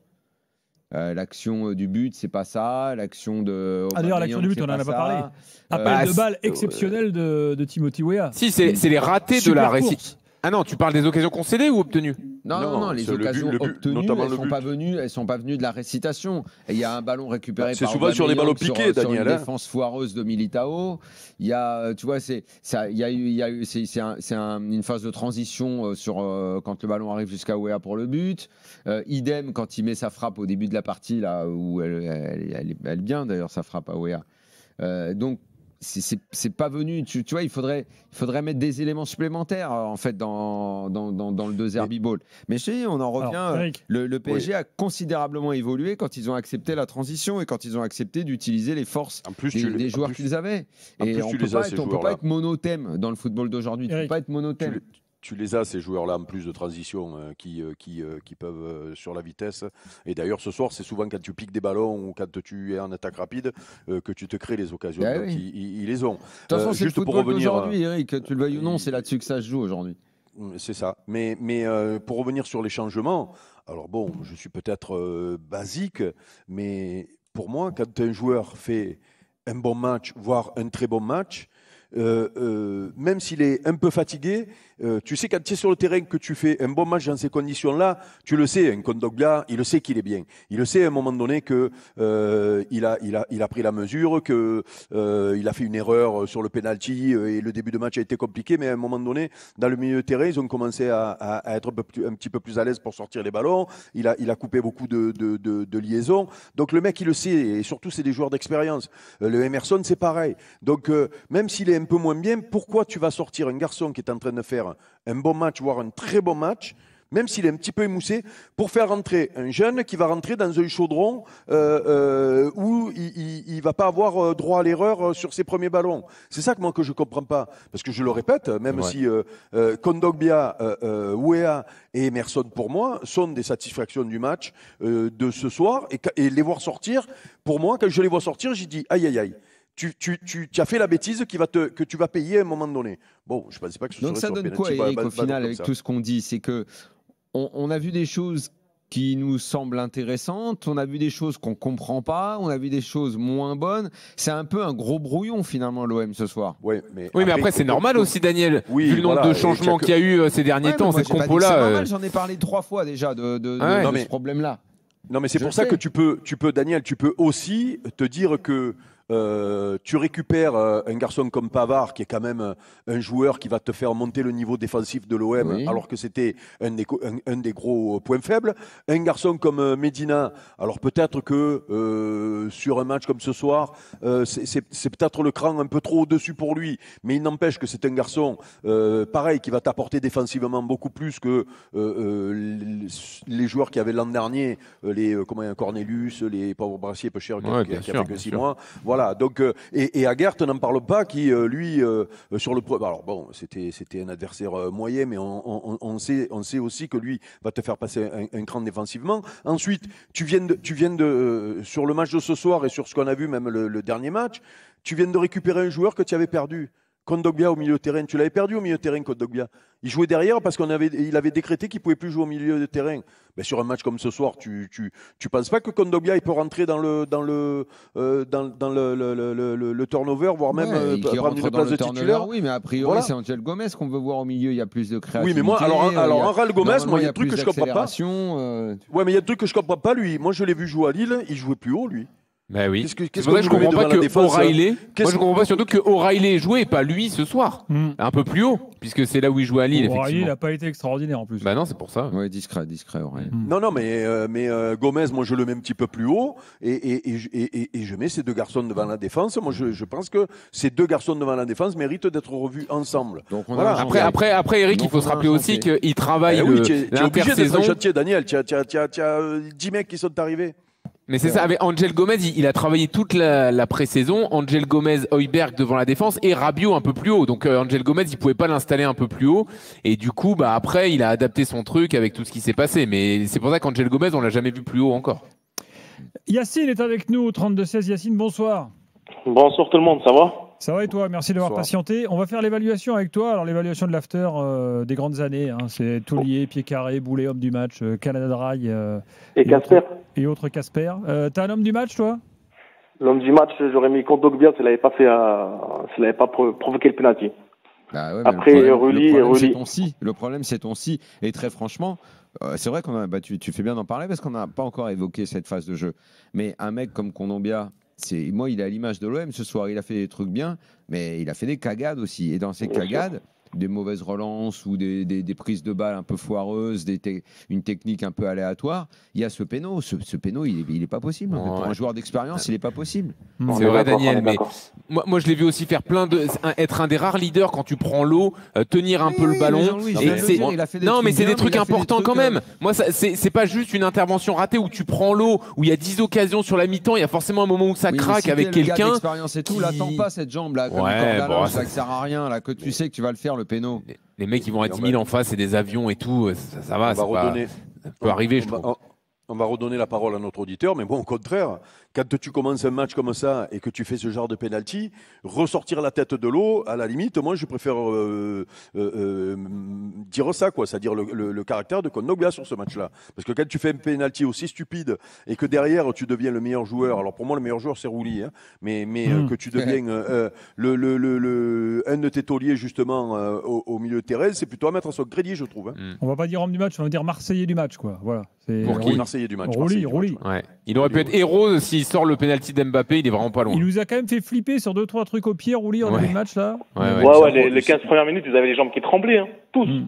L'action du but, c'est pas ça. L'action de. D'ailleurs, l'action du but, on n'en a pas parlé. Appel de balle exceptionnel de Timothy Weah. Si, c'est les ratés de la récitation. Ah non, tu parles des occasions concédées ou obtenues? Non, les occasions obtenues, elles sont pas venues de la récitation. Et il y a un ballon récupéré par souvent sur les ballons piqués, Daniel. Sur une défense foireuse de Militao. Il y a, tu vois, c'est une phase de transition quand le ballon arrive jusqu'à Weah pour le but. Idem quand il met sa frappe au début de la partie, là où elle est bien d'ailleurs, sa frappe à Weah. Donc, c'est pas venu, tu vois, il faudrait mettre des éléments supplémentaires en fait dans le De Zerbi Ball. Mais je te dis, on en revient. Alors, le PSG a considérablement évolué quand ils ont accepté la transition et quand ils ont accepté d'utiliser les forces des joueurs qu'ils avaient. Et on peut pas être monothème dans le football d'aujourd'hui. Tu peux pas être monothème. Tu les as, ces joueurs-là, en plus de transition, qui peuvent sur la vitesse. Et d'ailleurs, ce soir, c'est souvent quand tu piques des ballons ou quand tu es en attaque rapide que tu te crées les occasions. Donc, ils les ont. De toute façon, c'est le football d'aujourd'hui, Eric. Tu le veuilles ou non, c'est là-dessus que ça se joue aujourd'hui. C'est ça. Mais pour revenir sur les changements, alors bon, je suis peut-être basique, mais pour moi, quand un joueur fait un bon match, voire un très bon match, même s'il est un peu fatigué, tu sais quand tu es sur le terrain que tu fais un bon match dans ces conditions-là, tu le sais, un Kondogbia, il le sait qu'il est bien. Il le sait à un moment donné que il a pris la mesure, que il a fait une erreur sur le penalty et le début de match a été compliqué, mais à un moment donné, dans le milieu de terrain, ils ont commencé à être un petit peu plus à l'aise pour sortir les ballons. Il a coupé beaucoup de liaisons. Donc le mec, il le sait, et surtout c'est des joueurs d'expérience. Le Emerson, c'est pareil. Donc même s'il est un peu moins bien, pourquoi tu vas sortir un garçon qui est en train de faire un bon match, voire un très bon match, même s'il est un petit peu émoussé, pour faire rentrer un jeune qui va rentrer dans un chaudron où il ne va pas avoir droit à l'erreur sur ses premiers ballons. C'est ça que moi que je ne comprends pas. Parce que je le répète, même si Kondogbia, Weah et Emerson, pour moi, sont des satisfactions du match de ce soir. Et les voir sortir, pour moi, quand je les vois sortir, j'ai dit aïe aïe aïe. Tu as fait la bêtise que tu vas payer à un moment donné. Bon, je ne pensais pas que ce donc ça donne quoi, Eric, au final, avec tout ce qu'on dit? C'est qu'on a vu des choses qui nous semblent intéressantes, on a vu des choses qu'on ne comprend pas, on a vu des choses moins bonnes. C'est un peu un gros brouillon, finalement, l'OM ce soir. Oui, mais après, c'est normal aussi, Daniel, vu le nombre de changements qu'il y a eu ces derniers temps, cette compo-là. C'est normal, j'en ai parlé 3 fois déjà de ce problème-là. Non, mais c'est pour ça que tu peux, Daniel, tu peux aussi te dire que tu récupères un garçon comme Pavard, qui est quand même un joueur qui va te faire monter le niveau défensif de l'OM, alors que c'était un des gros points faibles. Un garçon comme Medina, alors peut-être que sur un match comme ce soir, c'est peut-être le cran un peu trop au-dessus pour lui, mais il n'empêche que c'est un garçon, pareil, qui va t'apporter défensivement beaucoup plus que les joueurs qui avaient l'an dernier, Cornelius, les pauvres Brassier, peu cher, qui a fait que 6 mois. Voilà, donc, et Aguert, n'en parle pas, qui, lui, sur le... Alors bon, c'était un adversaire moyen, mais on sait aussi que lui va te faire passer un cran défensivement. Ensuite, tu viens de sur le match de ce soir et sur ce qu'on a vu, même le dernier match, tu viens de récupérer un joueur que tu avais perdu. Kondogbia au milieu de terrain, tu l'avais perdu au milieu de terrain, Kondogbia. Il jouait derrière parce qu'il avait décrété qu'il ne pouvait plus jouer au milieu de terrain. Mais sur un match comme ce soir, tu penses pas que Kondogbia il peut rentrer dans le turnover, voire même prendre une place de titulaire. Oui, mais a priori, c'est Angel Gomez qu'on veut voir au milieu. Il y a plus de créativité. Oui, mais moi, alors Angel Gomez, moi, il y a un truc que je comprends pas. Ouais, mais il y a un truc que je comprends pas, lui. Moi, je l'ai vu jouer à Lille, il jouait plus haut, lui. Ben oui. Qu'est-ce que je comprends pas que O'Reilly. Moi, je comprends pas surtout que O'Reilly ait joué et pas lui ce soir. Un peu plus haut, puisque c'est là où il jouait à Lille. O'Reilly, il n'a pas été extraordinaire en plus. Bah non, c'est pour ça. Oui, discret, O'Reilly. Non, mais Gomez, moi, je le mets un petit peu plus haut et je mets ces deux garçons devant la défense. Moi, je pense que ces deux garçons devant la défense méritent d'être revus ensemble. Donc, voilà. Après, Eric, il faut se rappeler aussi qu'il travaille l'intersaison. Daniel, tu as 10 mecs qui sont arrivés. Mais c'est ça, avec Angel Gomez, il a travaillé toute la pré-saison. Angel Gomez, Højbjerg devant la défense et Rabiot un peu plus haut. Donc Angel Gomez, il pouvait pas l'installer un peu plus haut. Et du coup, après, il a adapté son truc avec tout ce qui s'est passé. Mais c'est pour ça qu'Angel Gomez, on l'a jamais vu plus haut encore. Yacine est avec nous au 32-16. Yacine, bonsoir. Bonsoir tout le monde, ça va ? Ça va et toi? Merci d'avoir patienté. On va faire l'évaluation avec toi. Alors l'évaluation de l'after des grandes années, hein. C'est Taulier, Pied Carré, Boulet, homme du match, Canada Dry et Casper. Et autres Casper. T'as un homme du match, toi? L'homme du match, j'aurais mis Kondogbia s'il n'avait pas provoqué le penalty. Bah ouais, après, le problème, c'est ton si. Et très franchement, c'est vrai tu fais bien d'en parler parce qu'on n'a pas encore évoqué cette phase de jeu. Mais un mec comme Kondogbia, moi, il est à l'image de l'OM ce soir. Il a fait des trucs bien, mais il a fait des cagades aussi. Et dans ces cagades, des mauvaises relances ou des prises de balles un peu foireuses, une technique un peu aléatoire, il y a ce péno. Ce péno, il est pas possible. En fait. Pour un joueur d'expérience, il est pas possible. C'est vrai, Daniel, mais moi, je l'ai vu aussi faire être un des rares leaders quand tu prends l'eau, tenir un peu le ballon. Non, mais c'est des trucs importants quand même. Moi, c'est pas juste une intervention ratée où tu prends l'eau, où il y a 10 occasions sur la mi-temps, il y a forcément un moment où ça craque avec quelqu'un. L'expérience et tout, l'attends pas cette jambe là, ça sert à rien là, que tu sais que tu vas le faire le péno. Les mecs, ils vont à 10 000 en face, c'est des avions et tout, ça va. Ça peut arriver, je trouve. On va redonner la parole à notre auditeur, mais bon, au contraire, quand tu commences un match comme ça et que tu fais ce genre de penalty, ressortir la tête de l'eau, à la limite, moi, je préfère dire ça, quoi, c'est-à-dire le caractère de Kondogbia sur ce match-là. Parce que quand tu fais un penalty aussi stupide et que derrière, tu deviens le meilleur joueur, alors pour moi, le meilleur joueur, c'est Rouli, hein, mais que tu deviens un de tes tauliers, justement, au milieu de terrain, c'est plutôt à mettre à son crédit, je trouve. Hein. On va pas dire homme du match, on va dire Marseillais du match, quoi. Voilà. Pour qui? Marseillais du match. Rouli. Ouais. Il aurait pu être héros s'il sort le penalty d'Mbappé, il est vraiment pas loin. Il nous a quand même fait flipper sur 2-3 trucs au pied, Rouli, en début de match là. Les 15 premières minutes, vous avez les jambes qui tremblaient. Hein.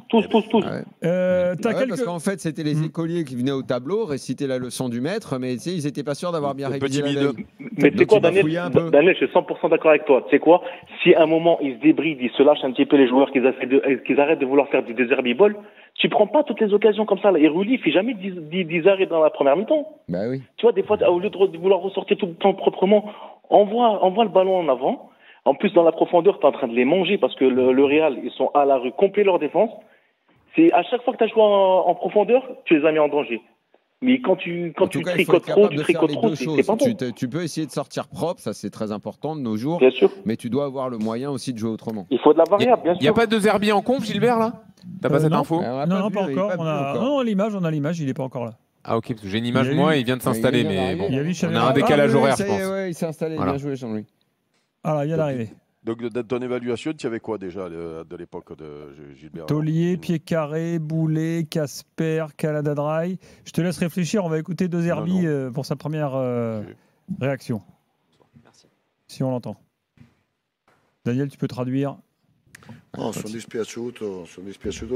Tous. Parce qu'en fait, c'était les écoliers qui venaient au tableau réciter la leçon du maître, mais ils n'étaient pas sûrs d'avoir bien révisé la veille. Mais tu sais quoi, Daniel, je suis 100% d'accord avec toi. Tu sais quoi, si à un moment ils se débrident, ils se lâchent un petit peu les joueurs, qu'ils arrêtent de vouloir faire du derby ball, tu prends pas toutes les occasions comme ça. Et Rouli, il fait jamais 10 arrêts dans la première mi-temps. Bah oui. Tu vois, des fois, au lieu de vouloir ressortir tout le temps proprement, envoie le ballon en avant. En plus, dans la profondeur, tu es en train de les manger parce que le Real, ils sont à la rue, complet leur défense. C'est à chaque fois que tu as joué en profondeur, tu les as mis en danger. Mais quand tu tricotes trop, c'est pas bon. Tu peux essayer de sortir propre, ça c'est très important de nos jours. Bien sûr. Mais tu dois avoir le moyen aussi de jouer autrement. Il faut de la variable, bien sûr. Il n'y a pas de Zerbi en conf, Gilbert, là? T'as pas cette info? Non, pas encore. On a l'image, il n'est pas encore là. Ah ok, parce que j'ai une image moi, il vient de s'installer, mais bon, on a un décalage horaire, je pense. Il s'est installé, bien joué Jean-Louis. Alors, il vient d'arriver. Donc, dans ton évaluation, tu avais quoi déjà de l'époque de Gilbert? Taulier, Pied Carré, Boulet, Casper, Canada Dry. Je te laisse réfléchir, on va écouter De Zerbi pour sa première réaction. Merci. si on l'entend. Daniel, tu peux traduire? No, sono dispiaciuto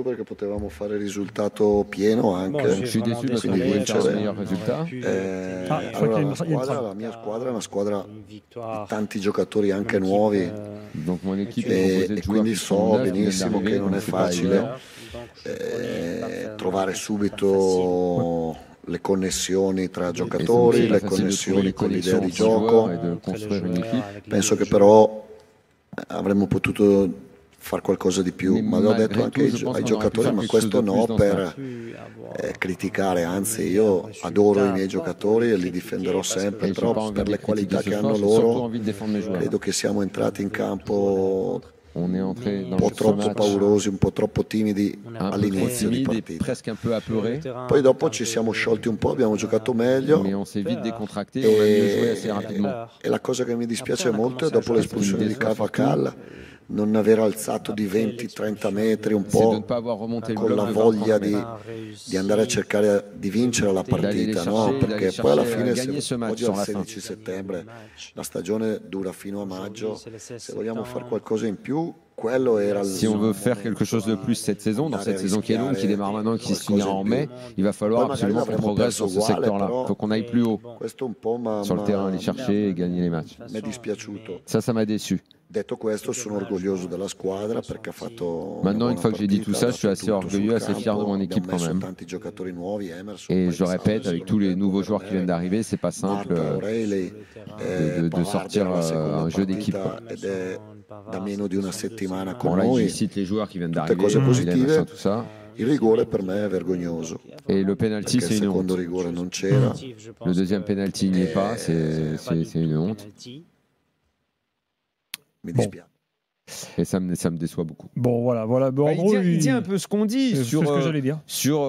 perché potevamo fare il risultato pieno anche. Je suis déçu parce qu'on pouvait faire un meilleur résultat. Allora, la mia squadra è una squadra di tanti giocatori anche nuovi. Donc mon équipe est composée de E joueurs quindi qui sont so neufs, qui benissimo viennent che non è d'arriver, facile trovare subito le connessioni tra giocatori, le connessioni con l'idea di gioco. Penso che però avremmo potuto fare qualcosa di più, ma l'ho detto anche ai giocatori, ma questo no per criticare, anzi io adoro i miei giocatori e li difenderò sempre, però per le qualità che hanno loro credo che siamo entrati in campo un po' troppo paurosi, un po' troppo timidi all'inizio di partita. Poi dopo ci siamo sciolti un po', abbiamo giocato meglio e la cosa che mi dispiace molto è dopo l'espulsione di Carvajal non aver alzato di 20-30 metri un po' con la voglia di andare a cercare di vincere la partita, no? Perché poi alla fine oggi è il 16 settembre, la stagione dura fino a maggio, se vogliamo fare qualcosa in più quello era il... Si on veut faire quelque chose de plus cette saison, dans cette saison qui est longue, qui démarre maintenant, qui se finira en mai, il va falloir absolument qu'on progresse sur ce secteur-là. Il faut qu'on aille plus haut sur le terrain, aller chercher et gagner les matchs. Mi è dispiaciuto. Ça m'a déçu. Detto questo, sono orgoglioso della squadra perché ha fatto. Maintenant, une fois que j'ai dit tout ça, je suis assez orgueilleux, assez fier de mon équipe quand même. Et je répète, avec tous les nouveaux joueurs qui viennent d'arriver, c'est pas simple de sortir un jeu d'équipe. Da meno di una settimana con con noi. noi. Je cite les joueurs qui viennent d'arriver, cose positive. Tout ça. Il rigore per me è vergognoso. Et le penalty, c'est une honte. Rigore non c'era. Le deuxième penalty n'y est pas, c'est une honte. Mi dispiace. Et ça me déçoit beaucoup. Bon, voilà. Bon, en gros, il dit un peu ce qu'on dit sur ce que j'allais dire. Sur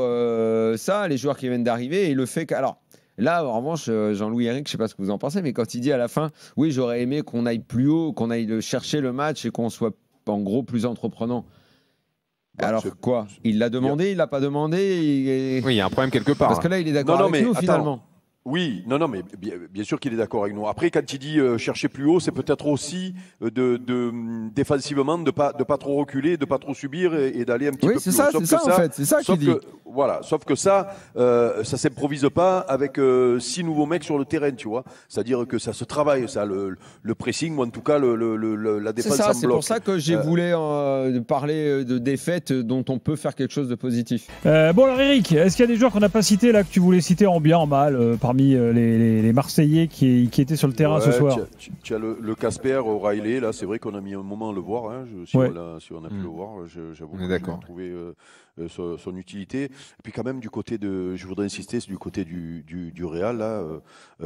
ça, les joueurs qui viennent d'arriver et le fait que. Alors, là, en revanche, Jean-Louis Eric, je ne sais pas ce que vous en pensez, mais quand il dit à la fin, oui, j'aurais aimé qu'on aille plus haut, qu'on aille chercher le match et qu'on soit en gros plus entreprenant. Alors quoi? Il l'a demandé, il l'a pas demandé Oui, il y a un problème quelque part. Parce que là, il est d'accord avec nous finalement. Oui, non, mais bien sûr qu'il est d'accord avec nous. Après, quand il dit chercher plus haut, c'est peut-être aussi défensivement de pas trop reculer, de pas trop subir et d'aller un petit peu plus haut. Oui, c'est ça en fait, c'est ça qu'il dit. Voilà, sauf que ça s'improvise pas avec 6 nouveaux mecs sur le terrain, tu vois. C'est-à-dire que ça se travaille, ça, le pressing, ou en tout cas la défense en bloc. C'est pour ça que j'ai voulu parler de défaites dont on peut faire quelque chose de positif. Bon alors Eric, est-ce qu'il y a des joueurs qu'on n'a pas cités là que tu voulais citer en bien, en mal, parmi les Marseillais qui étaient sur le terrain ce soir? Tu as le Casper, O'Reilly, là c'est vrai qu'on a mis un moment à le voir, hein, si on a pu le voir, j'avoue que j'ai trouvé son utilité. Et puis quand même je voudrais insister, c'est du côté du Real, là,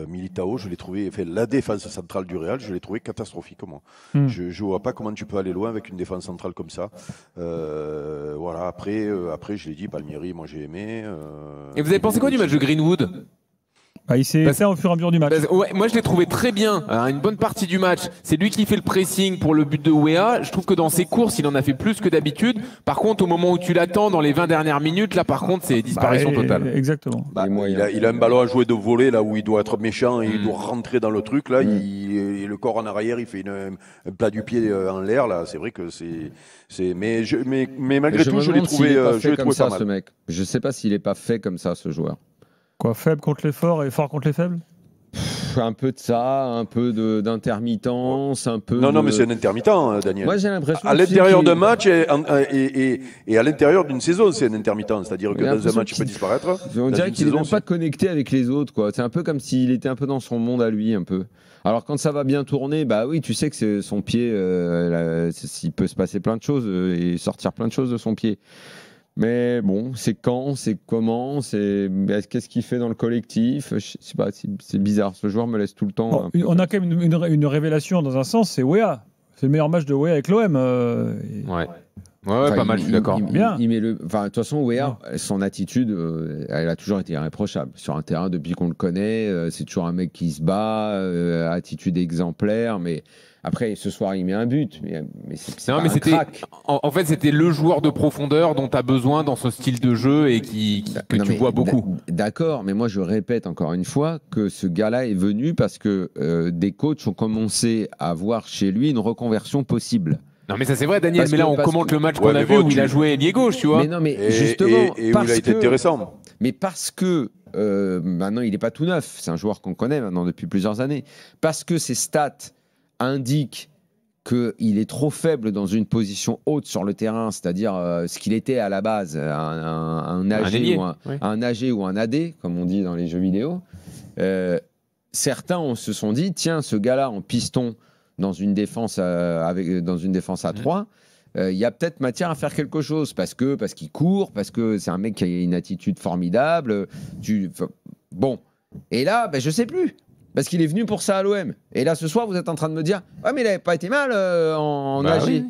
Militao, je l'ai trouvé, la défense centrale du Real, je l'ai trouvé catastrophique moi. Je ne vois pas comment tu peux aller loin avec une défense centrale comme ça. Voilà, après je l'ai dit, Palmieri, moi j'ai aimé. Et vous avez pensé quoi du match de Greenwood? Il s'est fait au fur et à mesure du match. Ouais, moi je l'ai trouvé très bien. Une bonne partie du match, c'est lui qui fait le pressing pour le but de Weah. Je trouve que dans ses courses, il en a fait plus que d'habitude. Par contre, au moment où tu l'attends, dans les 20 dernières minutes, là par contre, c'est disparition totale. Exactement. Il a un ballon à jouer de voler là où il doit être méchant et il doit rentrer dans le truc. Là, le corps en arrière, il fait un plat du pied en l'air. Là, c'est vrai que mais malgré tout, je l'ai trouvé pas mal. Ce mec. Je sais pas s'il est pas fait comme ça, ce joueur. Quoi, faible contre les forts et fort contre les faibles? Un peu de ça, un peu d'intermittence, un peu. Non, mais c'est un intermittent, Daniel. Moi, j'ai l'impression. À l'intérieur d'un match et à l'intérieur d'une saison, c'est un intermittent. C'est-à-dire que dans un match, il peut disparaître. On dirait qu'il n'est même pas connecté avec les autres, quoi. C'est un peu comme s'il était un peu dans son monde à lui, un peu. Alors quand ça va bien tourner, bah oui, tu sais que c'est son pied, il peut se passer plein de choses et sortir plein de choses de son pied. Mais bon, c'est quand, c'est comment, qu'est-ce qu'il fait dans le collectif? Je sais pas, c'est bizarre. Ce joueur me laisse tout le temps. Bon, on a quand même une révélation dans un sens, c'est Weah. C'est le meilleur match de Weah avec l'OM. Ouais. Ouais, pas mal, je suis d'accord. Bien. De toute façon, Weah, son attitude, elle a toujours été irréprochable. Sur un terrain, depuis qu'on le connaît, c'est toujours un mec qui se bat, attitude exemplaire, mais après, ce soir, il met un but. Mais c'est pas un crack. En fait, c'était le joueur de profondeur dont tu as besoin dans ce style de jeu et que tu vois beaucoup. D'accord, mais moi, je répète encore une fois que ce gars-là est venu parce que des coachs ont commencé à voir chez lui une reconversion possible. Non mais ça c'est vrai Daniel, mais là on commente le match qu'on a vu où il a joué ailier gauche, tu vois. Mais non mais justement, et où il a été intéressant. Mais parce que maintenant il n'est pas tout neuf, c'est un joueur qu'on connaît maintenant depuis plusieurs années. Parce que ses stats indiquent qu'il est trop faible dans une position haute sur le terrain, c'est-à-dire ce qu'il était à la base, un AG ou un AD, comme on dit dans les jeux vidéo. Certains se sont dit, tiens, ce gars-là en piston, dans une défense à 3, il y a peut-être matière à faire quelque chose parce qu'il court, parce que c'est un mec qui a une attitude formidable. Bon, et là, je sais plus, parce qu'il est venu pour ça à l'OM. Et là, ce soir, vous êtes en train de me dire, ouais, mais il n'avait pas été mal en AG. Oui.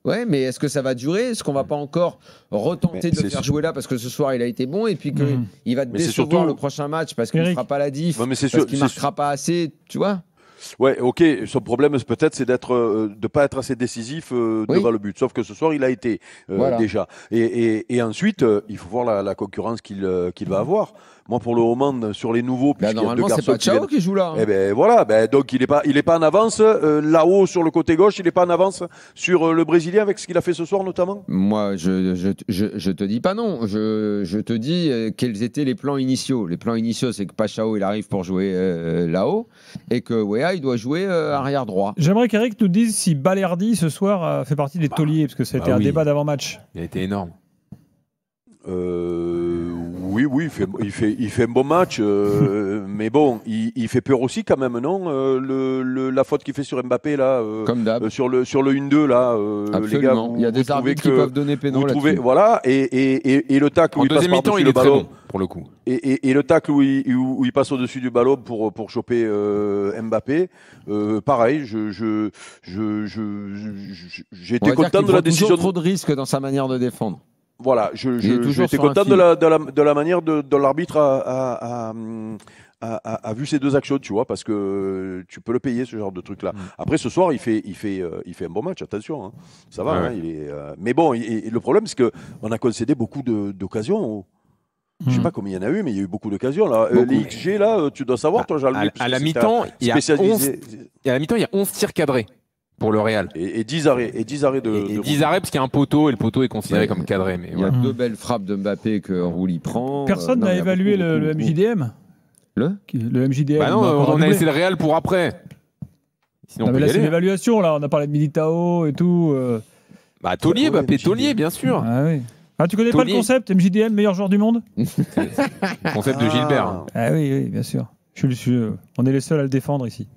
Ouais, mais est-ce que ça va durer? Est-ce qu'on va pas encore retenter de le faire jouer là parce que ce soir il a été bon et puis qu'il va te décevoir surtout le prochain match parce qu'il ne fera pas la diff, parce qu'il ne marquera pas assez, tu vois? Ouais, ok. Son problème, peut-être, c'est de pas être assez décisif devant le but. Sauf que ce soir, il a été déjà. Et ensuite, il faut voir la concurrence qu'il va avoir. Moi, pour le moment, sur les nouveaux, normalement, c'est pas Thiago qui joue là. Eh ben voilà. Donc, il est pas en avance. Là-haut, sur le côté gauche, il est pas en avance sur le Brésilien avec ce qu'il a fait ce soir, notamment. Moi, je te dis pas non. Je te dis quels étaient les plans initiaux. Les plans initiaux, c'est que Pachao, il arrive pour jouer là-haut et que Weah, il doit jouer arrière droit. J'aimerais qu'Eric nous dise si Balerdi ce soir fait partie des tauliers, parce que c'était un débat d'avant-match. Il a été énorme. Oui, il fait un bon match, mais bon, il fait peur aussi quand même, non la faute qu'il fait sur Mbappé là, comme d'hab, sur le 1-2 là, les gars, il y a des arbitres qui peuvent donner pénal là-dessus. Voilà, et le tacle où il passe par-dessus le ballon, pour le coup, et le tacle où il passe au-dessus du ballon pour choper Mbappé, pareil, j'ai été content de la décision. Trop de risques dans sa manière de défendre. Voilà, j'étais content de la manière dont l'arbitre a vu ces deux actions, tu vois, parce que tu peux le payer, ce genre de truc-là. Après, ce soir, il fait un bon match, attention, hein. Ça va. Hein, mais bon, le problème, c'est qu'on a concédé beaucoup d'occasions. Je ne sais pas combien il y en a eu, mais il y a eu beaucoup d'occasions. Les XG, là, tu dois savoir, toi, Jean-Louis. À la mi-temps, il y a 11 tirs cadrés pour le Real. Et 10 arrêts. Et 10 arrêts parce qu'il y a un poteau et le poteau est considéré comme cadré. Mais il y a deux belles frappes de Mbappé que Rouli prend. Personne n'a évalué le MJDM. Le MJDM. Bah non, on a laissé le Real pour après. Sinon, non, mais là, c'est l'évaluation. Là, on a parlé de Militao et tout. Bah, Taulier, Mbappé, Taulier, bien sûr. Ah oui. Ah, tu connais pas le concept MJDM, meilleur joueur du monde? Le concept de Gilbert. Ah oui, bien sûr. On est les seuls à le défendre ici.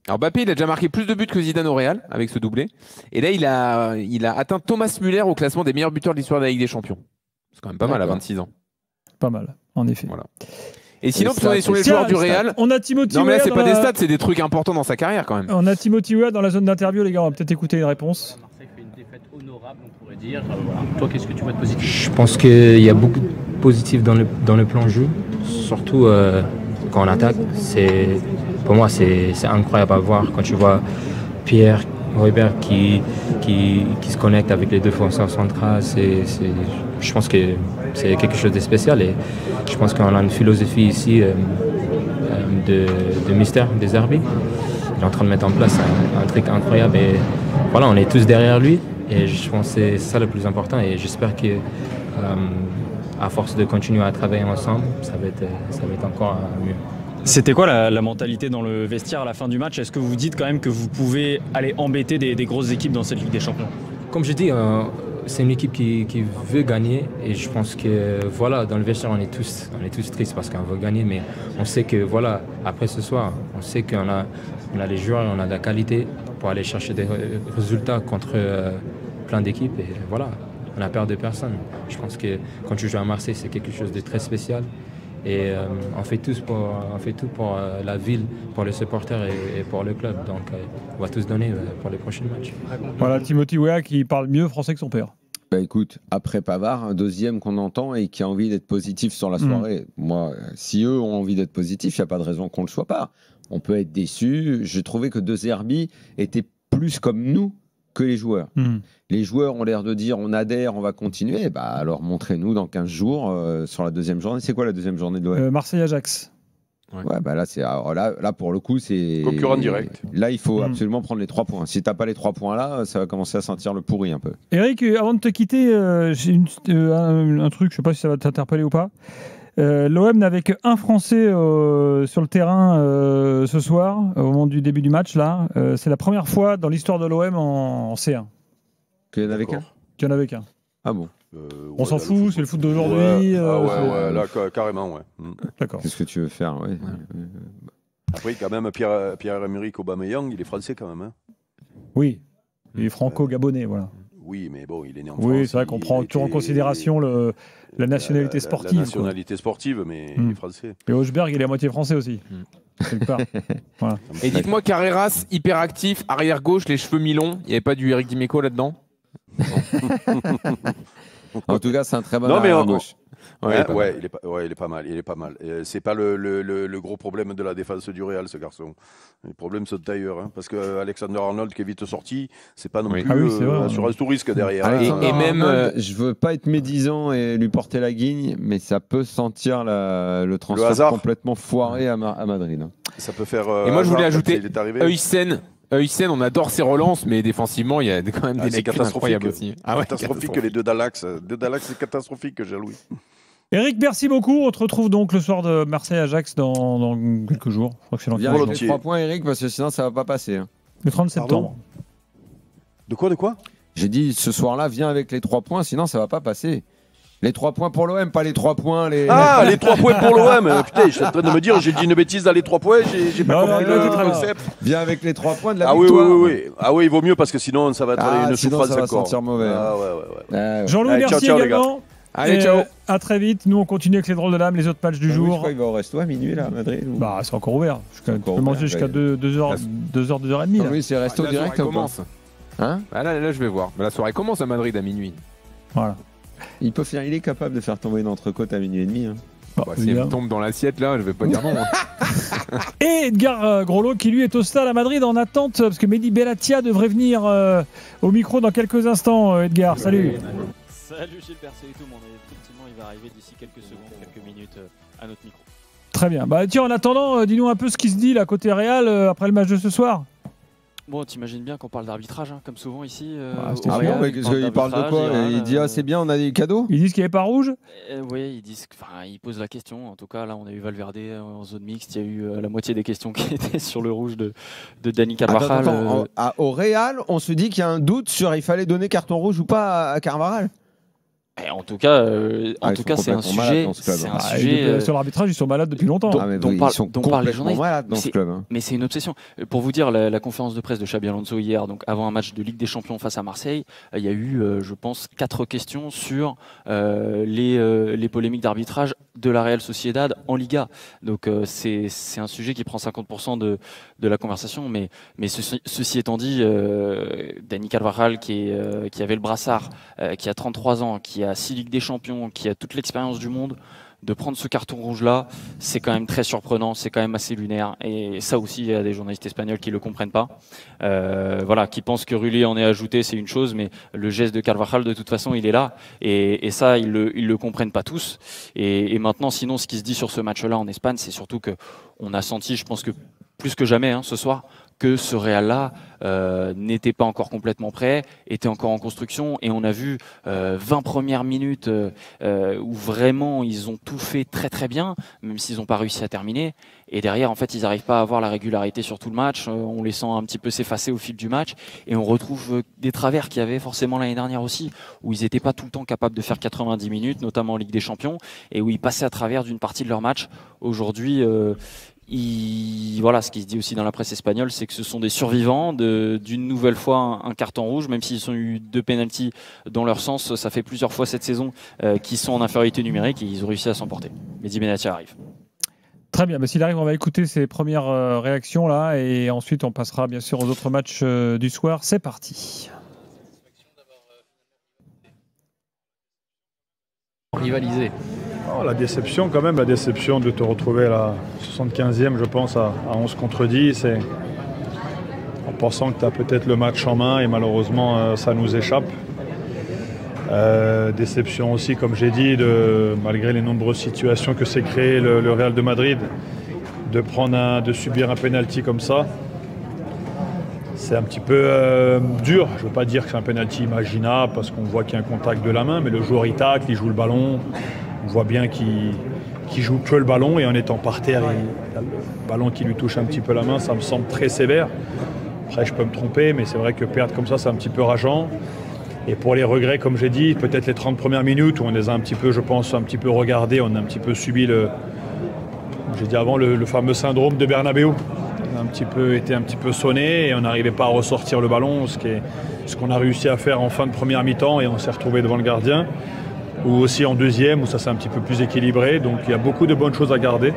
Alors Mbappé, il a déjà marqué plus de buts que Zidane au Real avec ce doublé. Et là, il a atteint Thomas Müller au classement des meilleurs buteurs de l'histoire de la Ligue des Champions. C'est quand même pas mal à 26 ans. Pas mal, en effet. Voilà. Et sinon, on est sur les joueurs du Real. On a Timothy Non, mais là, c'est pas des stats, c'est des trucs importants dans sa carrière quand même. On a Timothy Weah dans la zone d'interview, les gars. On va peut-être écouter les réponses. Marseille fait une défaite honorable, on pourrait dire. Voilà. Toi, qu'est-ce que tu vois de positif? Je pense qu'il y a beaucoup de positifs dans le plan de jeu, surtout quand on attaque. Pour moi, c'est incroyable à voir quand tu vois Pierre, Højbjerg qui se connecte avec les défenseurs centraux. Je pense que c'est quelque chose de spécial et je pense qu'on a une philosophie ici de mystère des arbitres. Il est en train de mettre en place un truc incroyable et voilà, on est tous derrière lui et je pense que c'est ça le plus important et j'espère que à force de continuer à travailler ensemble, ça va être encore mieux. C'était quoi la mentalité dans le vestiaire à la fin du match? Est-ce que vous dites quand même que vous pouvez aller embêter des grosses équipes dans cette Ligue des Champions? Comme je dis, c'est une équipe qui veut gagner et je pense que voilà, dans le vestiaire on est tous tristes parce qu'on veut gagner, mais on sait que voilà, après ce soir, on sait qu'on a les joueurs, on a de la qualité pour aller chercher des résultats contre plein d'équipes et voilà, on a peur de personne. Je pense que quand tu joues à Marseille, c'est quelque chose de très spécial. Et on fait tout pour la ville, pour les supporters et pour le club. Donc on va tous donner pour les prochains matchs. Voilà, Timothy Weah qui parle mieux français que son père. Bah écoute, après Pavard, un deuxième qu'on entend et qui a envie d'être positif sur la soirée. Moi, si eux ont envie d'être positifs, il n'y a pas de raison qu'on ne le soit pas. On peut être déçu. J'ai trouvé que De Zerbi était plus comme nous que les joueurs. Les joueurs ont l'air de dire on adhère, on va continuer. Bah alors montrez-nous dans 15 jours sur la deuxième journée. C'est quoi la deuxième journée de l'OM Marseille-Ajax. Ouais, bah là, là, pour le coup, c'est. Concurrent direct. Là, il faut absolument prendre les 3 points. Si tu n'as pas les 3 points là, ça va commencer à sentir le pourri un peu. Eric, avant de te quitter, j'ai un truc, je ne sais pas si ça va t'interpeller ou pas. L'OM n'avait qu'un Français sur le terrain ce soir, au moment du début du match. Là, c'est la première fois dans l'histoire de l'OM en C1. Qu'il y en avait qu'un ? Qu'il y en avait qu'un. Ah bon. On s'en fout, c'est le foot d'aujourd'hui. Là, carrément, ouais. D'accord. Qu'est-ce que tu veux faire, ouais. Après, quand même, Pierre-Emerick Aubameyang, il est français quand même. Hein. Oui, il est franco-gabonais, voilà. Oui, mais bon, il est né en France. Oui, c'est vrai qu'on prend toujours en considération la nationalité sportive. La nationalité sportive, mais il est français. Et Hochberg, il est à moitié français aussi. Quelque part. Voilà. Et dites-moi, Carreras, hyper actif, arrière gauche, les cheveux mi-longs, il n'y avait pas du Eric Dimeco là-dedans? En tout cas, c'est un très bon arrière gauche. Il est pas mal. C'est pas le gros problème de la défense du Real, ce garçon. Les problèmes sont ailleurs, hein, parce que Alexander Arnold qui est vite sorti, c'est pas non plus assurance tout risque derrière. Et même, je veux pas être médisant et lui porter la guigne, mais ça peut sentir le transfert complètement foiré à Madrid. Hein. Ça peut faire. Et moi, je voulais ajouter Huysen, on adore ses relances, mais défensivement, il y a quand même des mecs incroyables aussi. Catastrophique, les deux Dallax. C'est catastrophique, Jean-Louis. Eric, merci beaucoup. On te retrouve donc le soir de Marseille-Ajax dans quelques jours. Je crois que c'est dans Viens avec les 3 points, Eric, parce que sinon, ça va pas passer. Hein. Le 30 septembre. De quoi J'ai dit ce soir-là, viens avec les 3 points, sinon, ça va pas passer. Les 3 points pour l'OM, pas les 3 points. Les 3 points pour l'OM. Putain, je suis en train de me dire, j'ai dit une bêtise dans les 3 points, j'ai pas compris le concept. Viens avec les 3 points de la victoire. Oui, il vaut mieux parce que sinon, ça va être une souffrance ça va encore. sentir mauvais. Jean-Louis, merci également. Allez, ciao. À très vite. Nous, on continue avec les drôles de dames, les autres matchs du jour. Je crois qu'il va au resto à minuit, là, à Madrid. Bah, c'est encore ouvert. Tu peux manger jusqu'à 2h, 2h30. Oui, c'est resto direct. Commence. Hein là, je vais voir. La soirée commence à Madrid à minuit. Voilà. Il est capable de faire tomber une entrecôte à minuit et demi. Hein. Si elle tombe dans l'assiette, là, je vais pas dire non. Et Edgar Groslo qui lui est au stade à Madrid en attente parce que Mehdi Bellatia devrait venir au micro dans quelques instants. Edgar, salut. Salut Gilbert, salut tout le monde. Effectivement, il va arriver d'ici quelques secondes, quelques minutes à notre micro. Très bien. Bah tiens, en attendant, dis-nous un peu ce qui se dit là côté Real après le match de ce soir. Bon, t'imagines bien qu'on parle d'arbitrage, hein, comme souvent ici. Il parle de quoi Il dit c'est bien, on a des cadeaux. Ils disent qu'il n'y avait pas rouge. Oui, ils posent la question. En tout cas, là, on a eu Valverde en zone mixte. Il y a eu la moitié des questions qui étaient sur le rouge de Dani Carvajal. Au Real, on se dit qu'il y a un doute sur il fallait donner carton rouge ou pas à Carvajal. En tout cas, c'est un sujet. Sur l'arbitrage, ils sont malades depuis longtemps. Dont parlent les journalistes. Malades dans ce club. Hein. Mais c'est une obsession. Pour vous dire, la conférence de presse de Xabi Alonso hier, donc avant un match de Ligue des Champions face à Marseille, il y a eu, je pense, 4 questions sur les polémiques d'arbitrage de la Real Sociedad en Liga. Donc c'est un sujet qui prend 50% de la conversation. Mais ceci étant dit, Dani Carvajal qui avait le brassard, qui a 33 ans, qui a 6 Ligues des Champions, qui a toute l'expérience du monde, de prendre ce carton rouge-là, c'est quand même très surprenant, c'est quand même assez lunaire. Et ça aussi, il y a des journalistes espagnols qui ne le comprennent pas. Qui pensent que Rulli en est ajouté, c'est une chose, mais le geste de Carvajal, de toute façon, il est là. Et ça, ils le comprennent pas tous. Et maintenant, sinon, ce qui se dit sur ce match-là en Espagne, c'est surtout qu'on a senti, je pense que plus que jamais ce soir, que ce Real-là n'était pas encore complètement prêt, était encore en construction, et on a vu 20 premières minutes où vraiment ils ont tout fait très très bien, même s'ils n'ont pas réussi à terminer, et derrière en fait ils n'arrivent pas à avoir la régularité sur tout le match, on les sent un petit peu s'effacer au fil du match, et on retrouve des travers qu'il y avait forcément l'année dernière aussi, où ils n'étaient pas tout le temps capables de faire 90 minutes, notamment en Ligue des Champions, et où ils passaient à travers d'une partie de leur match. Aujourd'hui, ce qui se dit aussi dans la presse espagnole, c'est que ce sont des survivants d'une nouvelle fois un carton rouge, même s'ils ont eu 2 pénaltys dans leur sens. Ça fait plusieurs fois cette saison qu'ils sont en infériorité numérique et ils ont réussi à s'emporter. Mehdi Bellatia arrive. Très bien, s'il arrive, on va écouter ses premières réactions là, et ensuite on passera bien sûr aux autres matchs du soir. C'est parti. rivaliser. Oh, la déception quand même, la déception de te retrouver à la 75e, je pense, à 11 contre 10. Et en pensant que tu as peut-être le match en main et malheureusement ça nous échappe. Déception aussi, comme j'ai dit, malgré les nombreuses situations que s'est créé le Real de Madrid, de subir un penalty comme ça. C'est un petit peu dur. Je ne veux pas dire que c'est un penalty imaginable parce qu'on voit qu'il y a un contact de la main, mais le joueur il tacle, il joue le ballon. On voit bien qu'il joue que le ballon et en étant par terre, il a le ballon qui lui touche un petit peu la main, ça me semble très sévère. Après, je peux me tromper, mais c'est vrai que perdre comme ça, c'est un petit peu rageant. Et pour les regrets, comme j'ai dit, peut-être les 30 premières minutes où on les a un petit peu, je pense, un petit peu regardés, on a un petit peu subi j'ai dit avant, le fameux syndrome de Bernabéu. On a été un petit peu sonné et on n'arrivait pas à ressortir le ballon, ce qu'on a réussi à faire en fin de première mi-temps et on s'est retrouvé devant le gardien. Ou aussi en deuxième, où ça s'est un petit peu plus équilibré. Donc il y a beaucoup de bonnes choses à garder,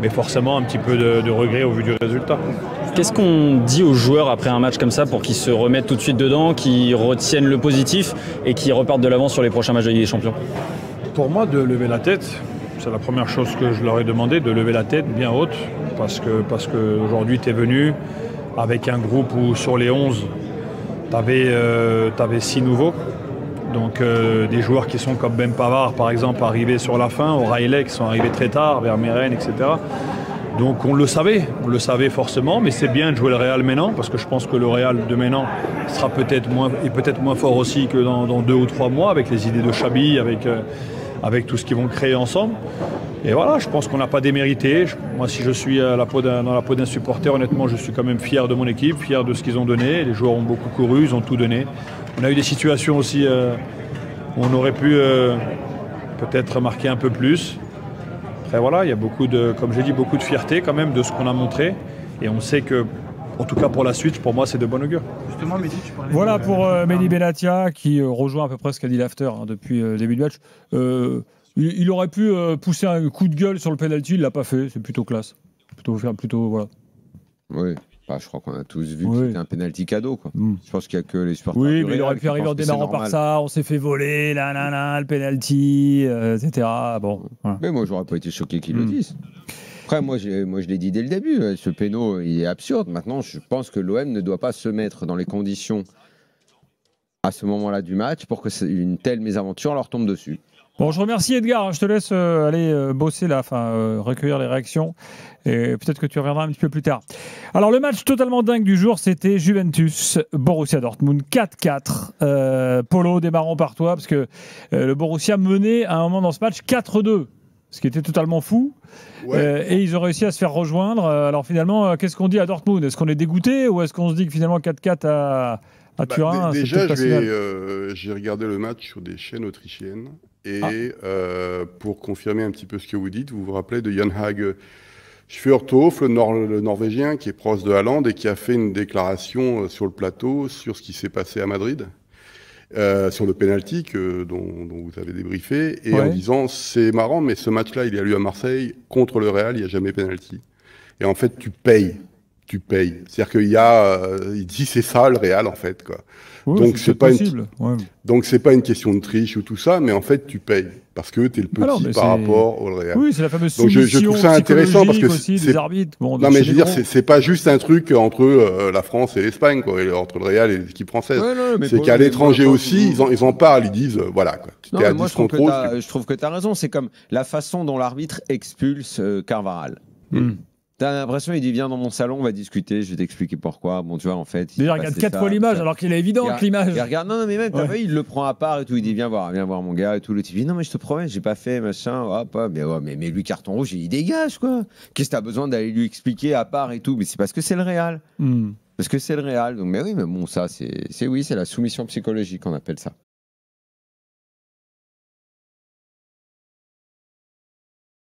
mais forcément un petit peu de regret au vu du résultat. Qu'est-ce qu'on dit aux joueurs après un match comme ça pour qu'ils se remettent tout de suite dedans, qu'ils retiennent le positif et qu'ils repartent de l'avant sur les prochains matchs de Ligue des Champions? Pour moi, de lever la tête, c'est la première chose que je leur ai demandé, de lever la tête bien haute, parce que aujourd'hui tu es venu avec un groupe où sur les 11, tu avais 6 nouveaux. Donc des joueurs qui sont comme Ben Pavard, par exemple, arrivés sur la fin, O'Reilly qui sont arrivés très tard, Vermeeren, etc. Donc on le savait forcément, mais c'est bien de jouer le Real maintenant, parce que je pense que le Real de maintenant sera peut-être moins fort aussi que dans 2 ou 3 mois, avec les idées de Xabi, avec tout ce qu'ils vont créer ensemble. Et voilà, je pense qu'on n'a pas démérité. Moi, si je suis dans la peau d'un supporter, honnêtement, je suis quand même fier de mon équipe, fier de ce qu'ils ont donné. Les joueurs ont beaucoup couru, ils ont tout donné. On a eu des situations aussi où on aurait pu peut-être marquer un peu plus. Après voilà, il y a comme j'ai dit, beaucoup de fierté quand même de ce qu'on a montré. Et on sait que, en tout cas pour la suite, pour moi, c'est de bon augure. Justement, Mehdi, tu parlais voilà pour Mehdi Benatia qui rejoint à peu près ce qu'a dit l'after depuis le début du match. Il aurait pu pousser un coup de gueule sur le penalty, il ne l'a pas fait. C'est plutôt classe. Plutôt voilà. Oui. Je crois qu'on a tous vu que c'était un penalty cadeau. Quoi. Je pense qu'il n'y a que les supporters. Oui, mais il aurait pu arriver en démarrant par ça. On s'est fait voler, le penalty, etc. Bon, voilà. Mais moi, j'aurais pas été choqué qu'ils le disent. Après, moi, je l'ai dit dès le début. Ce péno, il est absurde. Maintenant, je pense que l'OM ne doit pas se mettre dans les conditions à ce moment-là du match pour que une telle mésaventure leur tombe dessus. Bon, je remercie Edgar, je te laisse aller bosser là, recueillir les réactions et peut-être que tu reviendras un petit peu plus tard. Alors le match totalement dingue du jour, c'était Juventus Borussia Dortmund 4-4. Polo, démarrons par toi parce que le Borussia menait à un moment dans ce match 4-2, ce qui était totalement fou. Ouais. Et ils ont réussi à se faire rejoindre. Alors finalement, qu'est-ce qu'on dit à Dortmund? Est-ce qu'on est dégoûté ou est-ce qu'on se dit que finalement 4-4 à Turin? Déjà, j'ai regardé le match sur des chaînes autrichiennes. Et pour confirmer un petit peu ce que vous dites, vous vous rappelez de Jan Hage Fjørtoft, le Norvégien qui est proche de Haaland et qui a fait une déclaration sur le plateau sur ce qui s'est passé à Madrid, sur le penalty dont vous avez débriefé, et en disant c'est marrant, mais ce match-là, il a lieu à Marseille, contre le Real, il n'y a jamais penalty. Et en fait, tu payes. C'est-à-dire il dit c'est ça le Real en fait quoi. Oui, donc c'est pas donc c'est pas une question de triche ou tout ça, mais en fait tu payes parce que tu es le petit par rapport au Real. Oui, c'est la fameuse soumission. Donc je trouve ça intéressant parce que aussi, des arbitres. Bon, non mais je veux dire c'est pas juste un truc entre la France et l'Espagne quoi, entre le Real et l'équipe française. Ouais, c'est qu'à l'étranger aussi ils en parlent, ils disent voilà quoi. Moi je trouve que tu as raison, c'est comme la façon dont l'arbitre expulse Carvajal. T'as l'impression, il dit viens dans mon salon, on va discuter, je vais t'expliquer pourquoi. Bon, tu vois, en fait. Il regarde 4 fois l'image, alors qu'il est évident que l'image. Il regarde, non, mais même, t'as vu, il le prend à part et tout. Il dit viens voir mon gars et tout. Le type dit non, mais je te promets, j'ai pas fait, machin. Mais lui, carton rouge, il dégage, quoi. Qu'est-ce que t'as besoin d'aller lui expliquer à part et tout? Mais c'est parce que c'est le Real. Parce que c'est le Real. Donc, mais oui, mais bon, ça, c'est la soumission psychologique, on appelle ça.